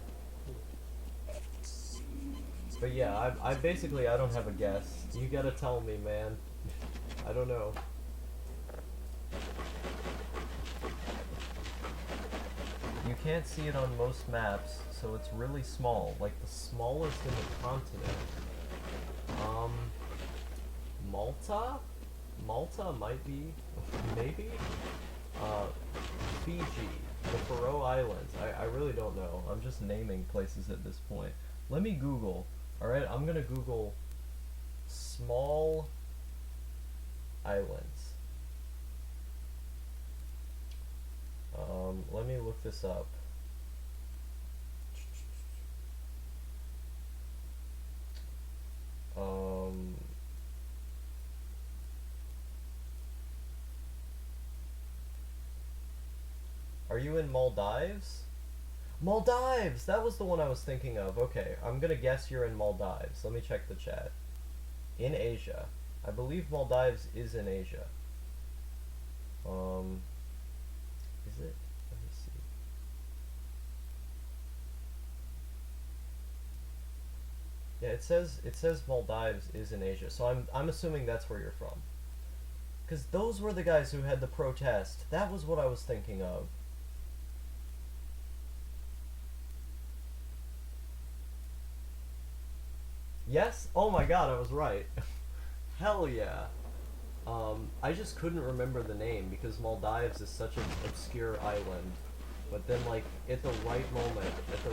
But yeah, I basically I don't have a guess. You gotta tell me, man. I don't know. You can't see it on most maps, so it's really small, like the smallest in the continent. Malta? Malta might be, maybe? Fiji, the Faroe Islands. I really don't know. I'm just naming places at this point. Let me Google. Alright, I'm gonna Google small islands. Let me look this up. Are you in Maldives? Maldives! That was the one I was thinking of. Okay, I'm gonna guess you're in Maldives. Let me check the chat. In Asia. I believe Maldives is in Asia. Is it? Let me see. Yeah, it says Maldives is in Asia. So I'm assuming that's where you're from. 'Cause those were the guys who had the protest. That was what I was thinking of. Yes? Oh my god, I was right. Hell yeah. I just couldn't remember the name because Maldives is such an obscure island. But then, like, at the right moment, it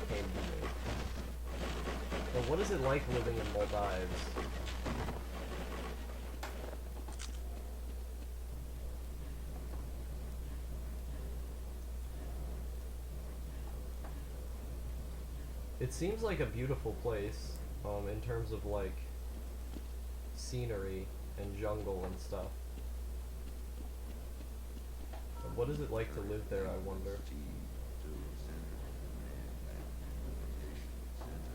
came to me. But what is it like living in Maldives? It seems like a beautiful place, in terms of like scenery and jungle and stuff. But what is it like to live there, I wonder?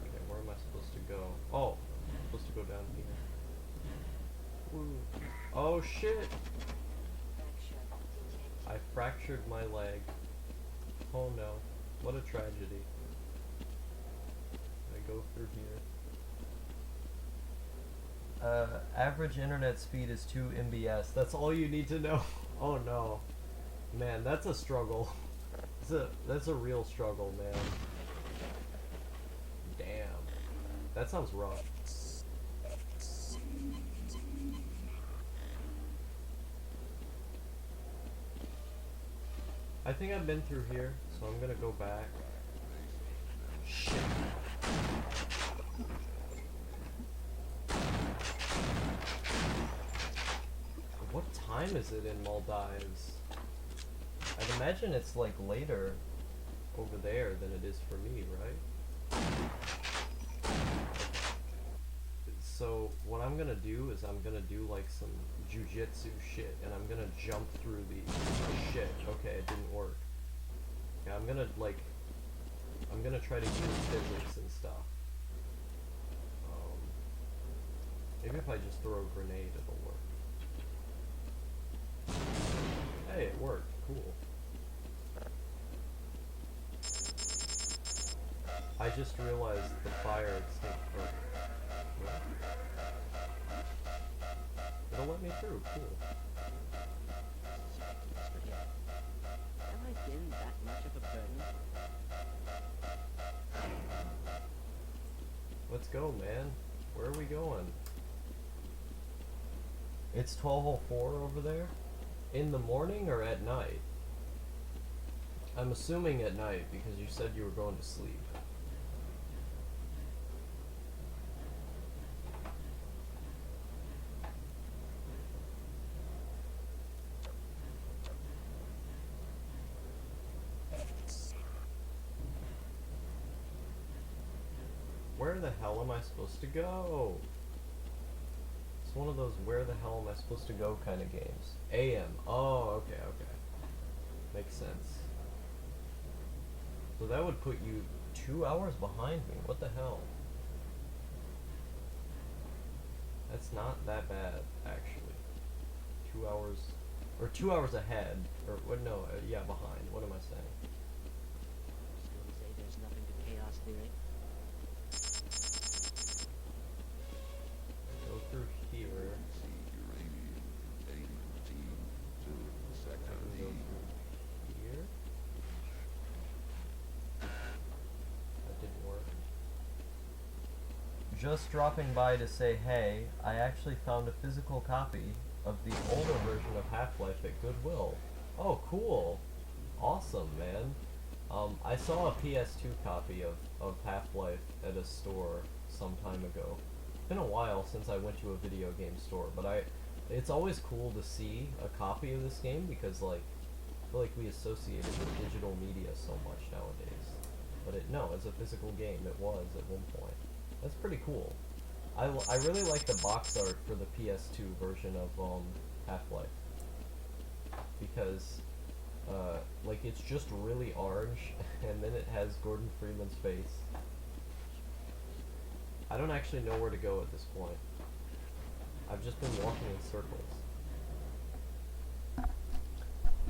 Okay, where am I supposed to go? Oh, I'm supposed to go down here. Woo. Oh shit! I fractured my leg. Oh no, what a tragedy. Go through here. Average internet speed is 2 MBS. That's all you need to know. Oh no. Man, that's a struggle. That's a real struggle, man. Damn. That sounds rough. I think I've been through here, so I'm gonna go back. Shit. What time is it in Maldives? I'd imagine it's like later over there than it is for me, right? So what I'm gonna do is I'm gonna do like some jujitsu shit and I'm gonna jump through the shit. Okay, it didn't work. Okay, I'm gonna try to use physics and stuff. Maybe if I just throw a grenade, it'll work. Hey, it worked. Cool. I just realized the fire extinguisher. It'll let me through. Cool. Have I been that much of a burden? Let's go, man. Where are we going? It's 12:04 over there? In the morning or at night? I'm assuming at night because you said you were going to sleep. Where the hell am I supposed to go? It's one of those where the hell am I supposed to go kind of games. AM. Oh, okay, okay. Makes sense. So that would put you 2 hours behind me. What the hell? That's not that bad, actually. 2 hours, or 2 hours ahead, or what? No, yeah, behind. What am I saying? Just going to say there's nothing to chaos theory. Go through here. See uranium A-T to I sector can D. go through here. That didn't work. Just dropping by to say hey, I actually found a physical copy of the older version of Half-Life at Goodwill. Oh, cool. Awesome, man. I saw a PS2 copy of Half-Life at a store some time ago. It's been a while since I went to a video game store, but it's always cool to see a copy of this game because, like, I feel like we associate it with digital media so much nowadays. But no, as a physical game, it was at one point. That's pretty cool. I really like the box art for the PS2 version of Half-Life because like it's just really orange and then it has Gordon Freeman's face. I don't actually know where to go at this point. I've just been walking in circles.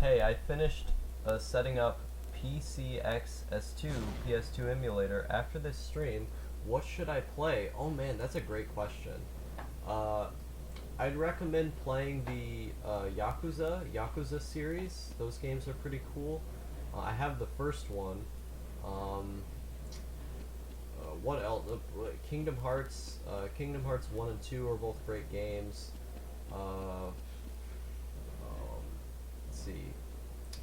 Hey, I finished setting up PCXS2 PS2 emulator. After this stream, what should I play? Oh man, that's a great question. I'd recommend playing the Yakuza series. Those games are pretty cool. I have the first one. What else? Kingdom Hearts 1 and 2 are both great games. Let's see.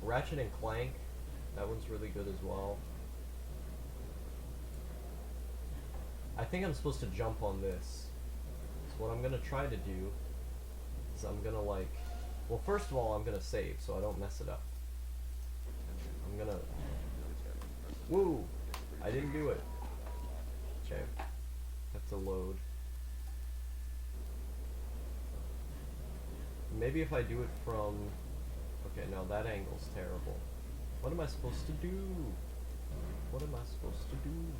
Ratchet and Clank, that one's really good as well. I think I'm supposed to jump on this. So what I'm gonna try to do is I'm gonna well, first of all, I'm gonna save so I don't mess it up. I'm gonna, woo! I didn't do it. Okay, have to load. Maybe if I do it from, okay, no, that angle's terrible. What am I supposed to do? What am I supposed to do?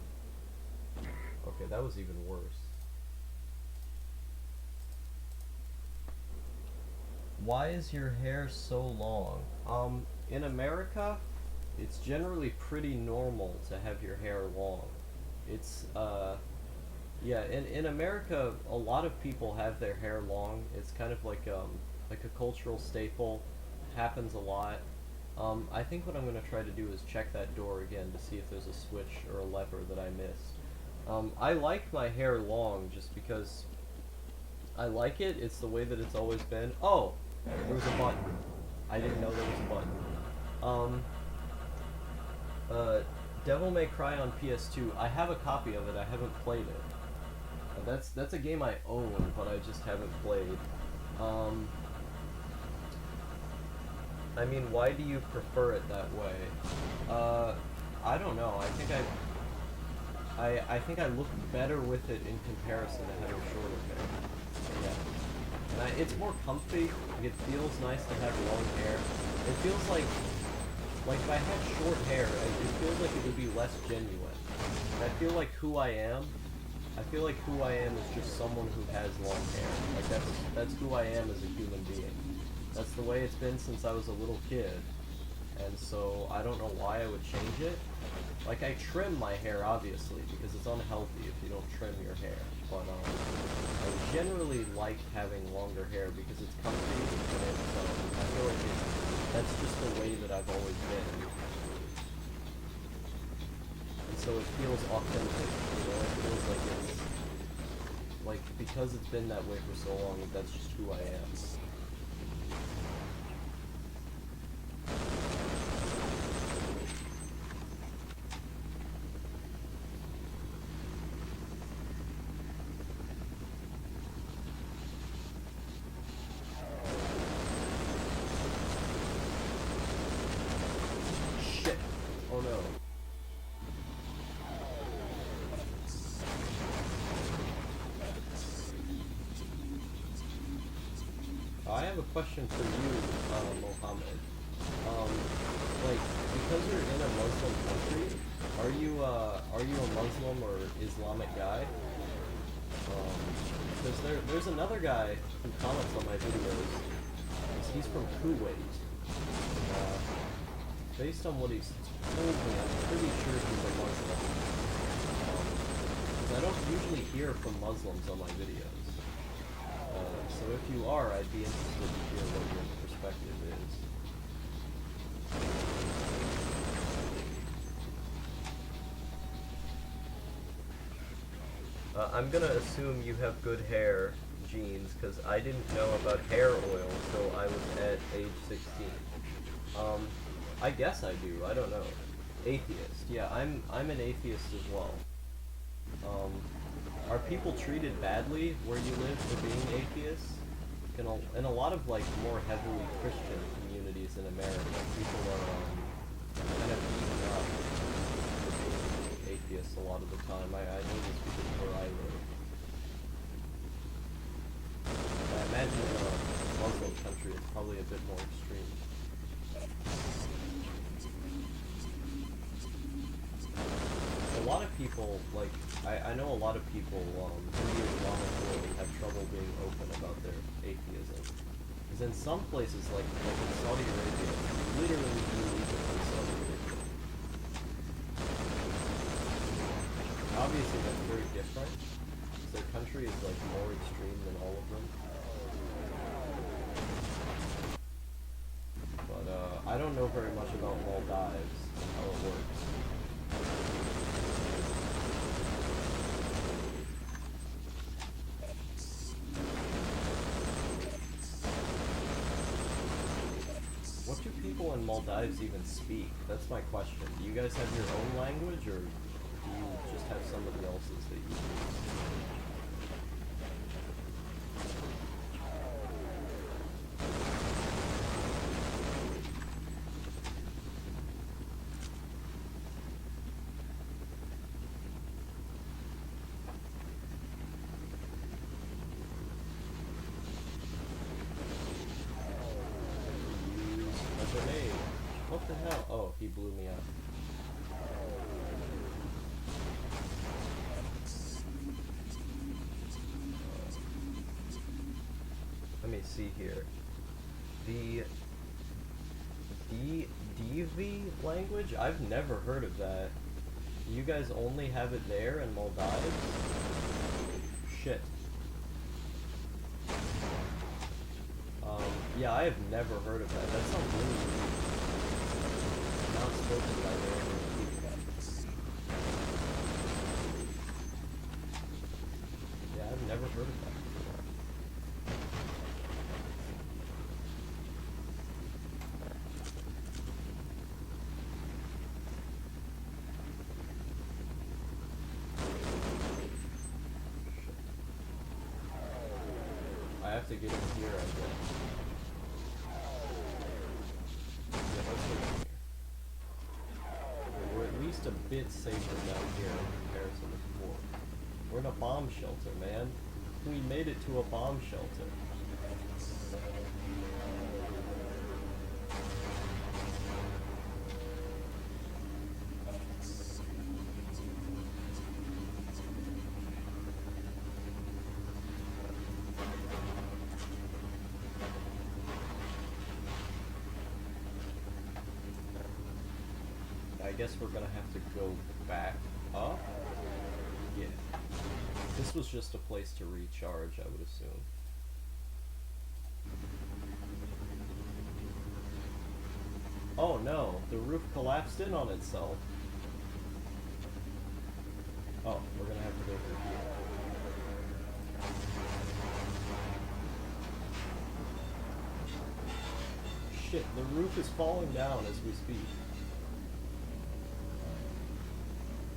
Okay, that was even worse. Why is your hair so long? In America, it's generally pretty normal to have your hair long. It's, yeah, in America, a lot of people have their hair long. It's kind of like a cultural staple. Happens a lot. I think what I'm going to try to do is check that door again to see if there's a switch or a lever that I missed. I like my hair long just because I like it. It's the way that it's always been. Oh, there was a button. I didn't know there was a button. Devil May Cry on PS2. I have a copy of it. I haven't played it. That's a game I own, but I just haven't played. I mean, why do you prefer it that way? I don't know. I think I look better with it in comparison to having shorter hair. Yeah. And it's more comfy. It feels nice to have long hair. It feels like like if I had short hair, it feels like it would be less genuine. I feel like who I am is just someone who has long hair. Like that's who I am as a human being. That's the way it's been since I was a little kid. And so I don't know why I would change it. Like I trim my hair obviously because it's unhealthy if you don't trim your hair. But I generally like having longer hair because it's comfy and I feel like that's just the way that I've always been. And so it feels authentic, you know, it feels like it's like because it's been that way for so long, that's just who I am. Shit. Oh no. I have a question for you, Mohammed. Like, because you're in a Muslim country, are you a Muslim or Islamic guy? Because there's another guy who comments on my videos. He's from Kuwait. Based on what he's told me, I'm pretty sure he's a Muslim. 'Cause I don't usually hear from Muslims on my videos. So if you are, I'd be interested to hear what your perspective is. I'm gonna assume you have good hair, Jeans, because I didn't know about hair oil until I was at age 16. I guess I do, I don't know. Atheist, yeah, I'm an atheist as well. Are people treated badly where you live for being atheists? In a lot of like more heavily Christian communities in America, people are kind of beaten up for being atheists a lot of the time. I know this because of where I live. I imagine in a Muslim country it's probably a bit more extreme. A lot of people, like, I know a lot of people in the Islamic world have trouble being open about their atheism. Because in some places, like in Saudi Arabia, literally illegal in Saudi Arabia. Obviously that's very different, because their country is like more extreme than all of them. But I don't know very much about Maldives and how it works. What do people in Maldives even speak? That's my question. Do you guys have your own language, or do you just have somebody else's that you use? Grenade. What the hell? Oh, he blew me up. Let me see here. The Divi language? I've never heard of that. You guys only have it there in Maldives? Shit. Yeah, I have never heard of that. That sounds really weird. Not spoken by very many people. Yeah, I've never heard of that before. I have to get in here, I guess. We're at least a bit safer down here in comparison to before. We're in a bomb shelter, man. We made it to a bomb shelter. guess we're gonna have to go back up? Yeah. This was just a place to recharge, I would assume. Oh no, the roof collapsed in on itself. Oh, we're gonna have to go through here. Shit, the roof is falling down as we speak.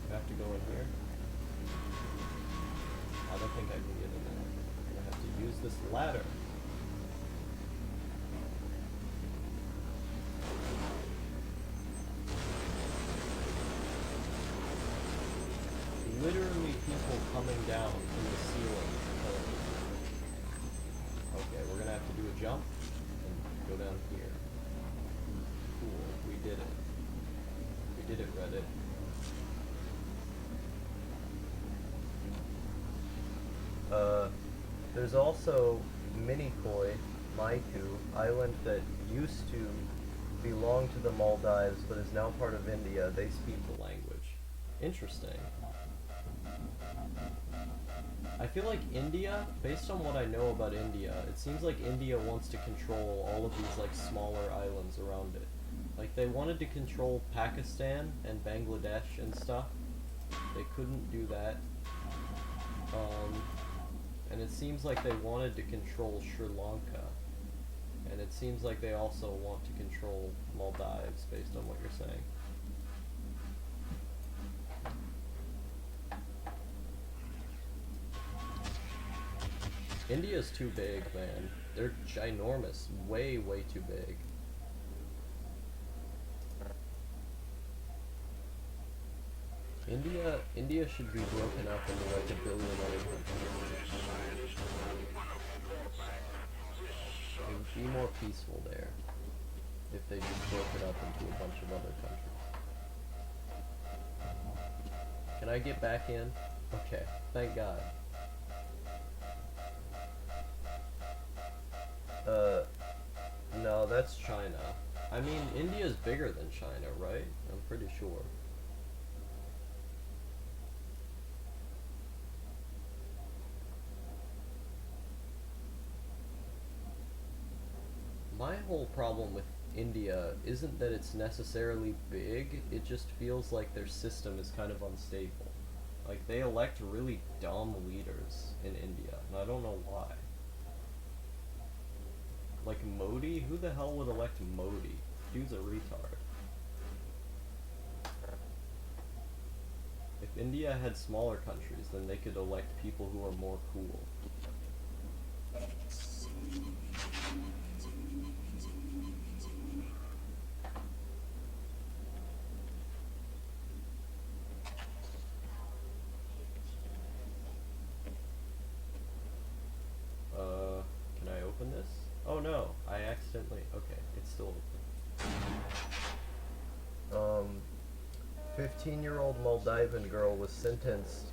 I have to go in here. I don't think I can get in there. I'm gonna have to use this ladder. Literally people coming down from the ceiling. Okay, we're gonna have to do a jump and go down here. Cool, we did it. We did it, Reddit. There's also Minikoi, Maiku, island that used to belong to the Maldives but is now part of India. They speak the language. Interesting. I feel like India, based on what I know about India, it seems like India wants to control all of these like smaller islands around it. Like they wanted to control Pakistan and Bangladesh and stuff. They couldn't do that. And it seems like they wanted to control Sri Lanka. And it seems like they also want to control Maldives based on what you're saying. India's too big, man. They're ginormous. Way, way too big. India should be broken up into like a billion other countries. It would be more peaceful there if they just broke it up into a bunch of other countries. Can I get back in? Okay, thank God. No, that's China. I mean, India's bigger than China, right? I'm pretty sure. My whole problem with India isn't that it's necessarily big, it just feels like their system is kind of unstable. Like, they elect really dumb leaders in India, and I don't know why. Like Modi? Who the hell would elect Modi? Dude's a retard. If India had smaller countries, then they could elect people who are more cool. Can I open this? Oh no, I accidentally, okay, it's still open. 15-year-old Moldavan girl was sentenced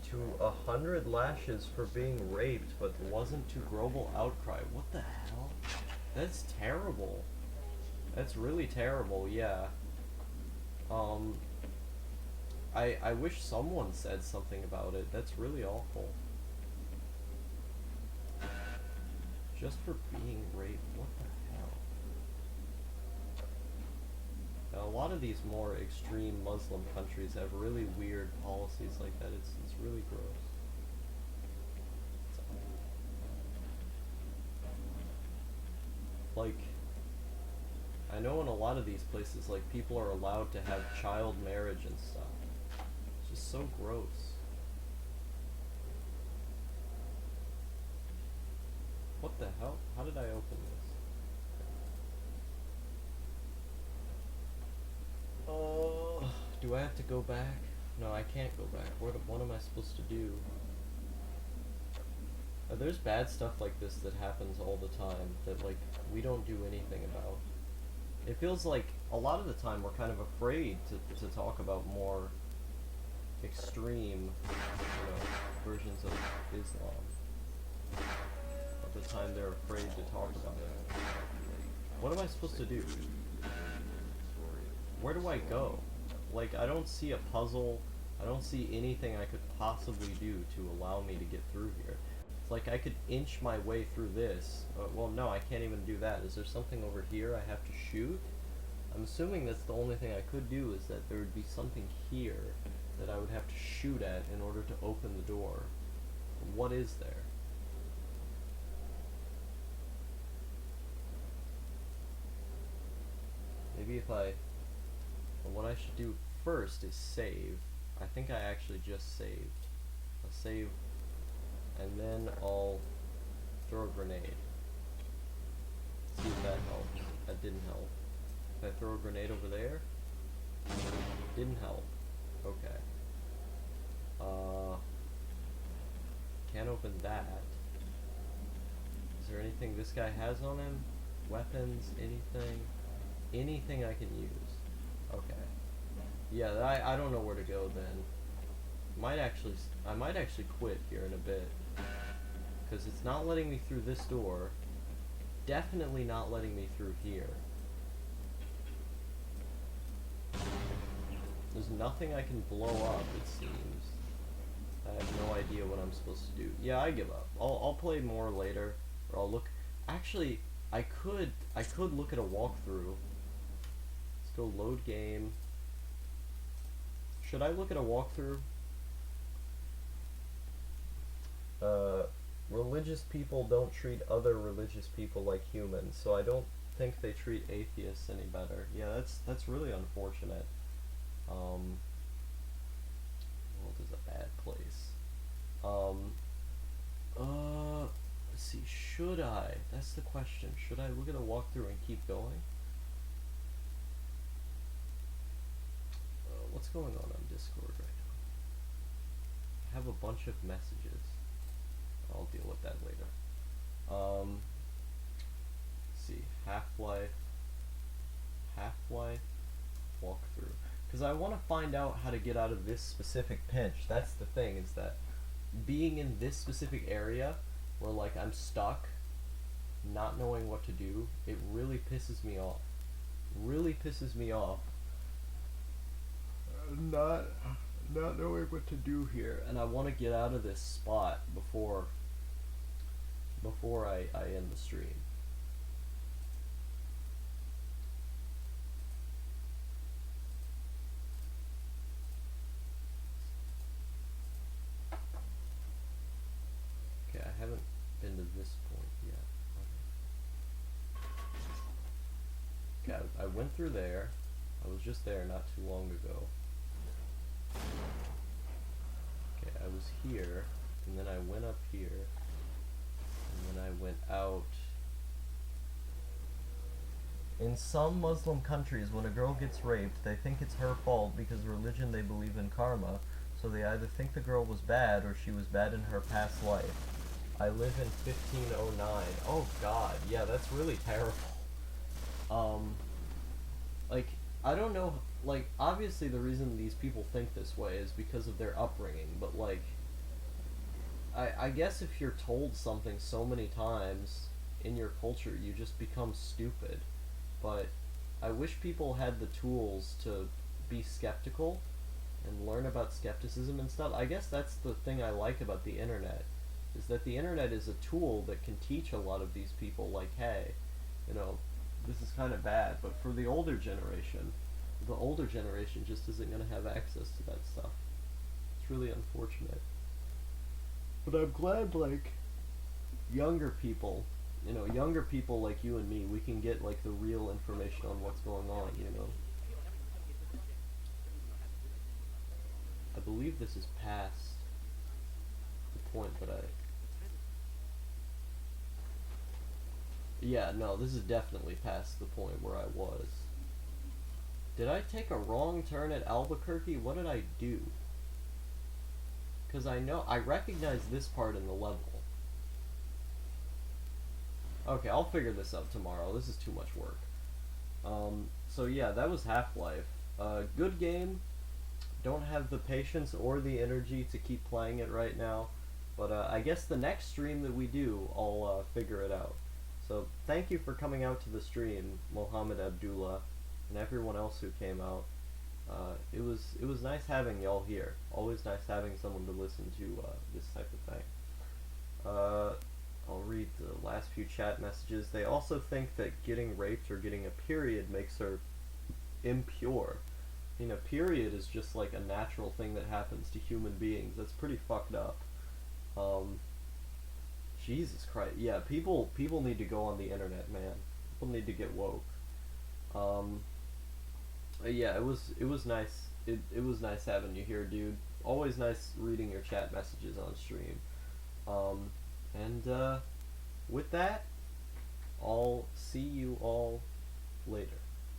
to 100 lashes for being raped, but wasn't to global outcry. What the hell? That's terrible. That's really terrible, yeah. I wish someone said something about it. That's really awful. Just for being raped, what the hell? Now, a lot of these more extreme Muslim countries have really weird policies like that. It's really gross. Like, I know in a lot of these places, like, people are allowed to have child marriage and stuff. It's just so gross. What the hell? How did I open this? Oh, do I have to go back? No, I can't go back. What am I supposed to do? There's bad stuff like this that happens all the time that, like, we don't do anything about. It feels like a lot of the time we're kind of afraid to talk about more extreme, versions of Islam. At the time they're afraid to talk about it. What am I supposed to do? Where do I go? like, I don't see a puzzle. I don't see anything I could possibly do to allow me to get through here. It's like I could inch my way through this. Well, no, I can't even do that. Is there something over here I have to shoot? I'm assuming that's the only thing I could do, is that there would be something here that I would have to shoot at in order to open the door. What is there? Maybe if I... Well, what I should do first is save. I think I actually just saved. I'll save, and then I'll throw a grenade. See if that helped. That didn't help. If I throw a grenade over there, didn't help. Okay. Can't open that. Is there anything this guy has on him? Weapons? Anything? Anything I can use? Okay. Yeah, I don't know where to go then. I might actually quit here in a bit, because it's not letting me through this door. Definitely not letting me through here. There's nothing I can blow up, it seems. I have no idea what I'm supposed to do. Yeah, I give up. I'll play more later, or I'll look. Actually, I could look at a walkthrough. Let's go load game. Should I look at a walkthrough? Religious people don't treat other religious people like humans, so I don't think they treat atheists any better. Yeah, that's really unfortunate. World is a bad place. Let's see, should I? That's the question. Should I look at a walkthrough and keep going? What's going on Discord right now? I have a bunch of messages. I'll deal with that later. Let's see, Half-Life walkthrough. Because I want to find out how to get out of this specific pinch. That's the thing, is that being in this specific area where, like, I'm stuck, not knowing what to do, it really pisses me off. Really pisses me off. Not knowing what to do here, and I want to get out of this spot before I end the stream. Okay, I haven't been to this point yet. Okay, I went through there. I was just there not too long ago. Okay, I was here, and then I went up here, and then I went out. In some Muslim countries, when a girl gets raped, they think it's her fault because religion, they believe in karma, so they either think the girl was bad or she was bad in her past life. I live in 1509. Oh god, yeah, that's really terrible. Like, I don't know, like, obviously the reason these people think this way is because of their upbringing, but, like, I guess if you're told something so many times in your culture, you just become stupid. But I wish people had the tools to be skeptical and learn about skepticism and stuff. I guess that's the thing I like about the internet, is that the internet is a tool that can teach a lot of these people, like, hey, you know, this is kind of bad, but for the older generation just isn't going to have access to that stuff. It's really unfortunate. But I'm glad, like, younger people like you and me, we can get, like, the real information on what's going on, you know. I believe this is past the point that Yeah, no, this is definitely past the point where I was. Did I take a wrong turn at Albuquerque? What did I do? Because I recognize this part in the level. Okay, I'll figure this out tomorrow. This is too much work. So yeah, that was Half-Life. Good game. Don't have the patience or the energy to keep playing it right now. But I guess the next stream that we do, I'll figure it out. So thank you for coming out to the stream, Mohammed Abdullah, and everyone else who came out. It was nice having y'all here. Always nice having someone to listen to this type of thing. I'll read the last few chat messages. They also think that getting raped or getting a period makes her impure. I mean, a period is just like a natural thing that happens to human beings. That's pretty fucked up. Jesus Christ. Yeah, people need to go on the internet, man. People need to get woke. Yeah, it was nice. It was nice having you here, dude. Always nice reading your chat messages on stream. And with that, I'll see you all later.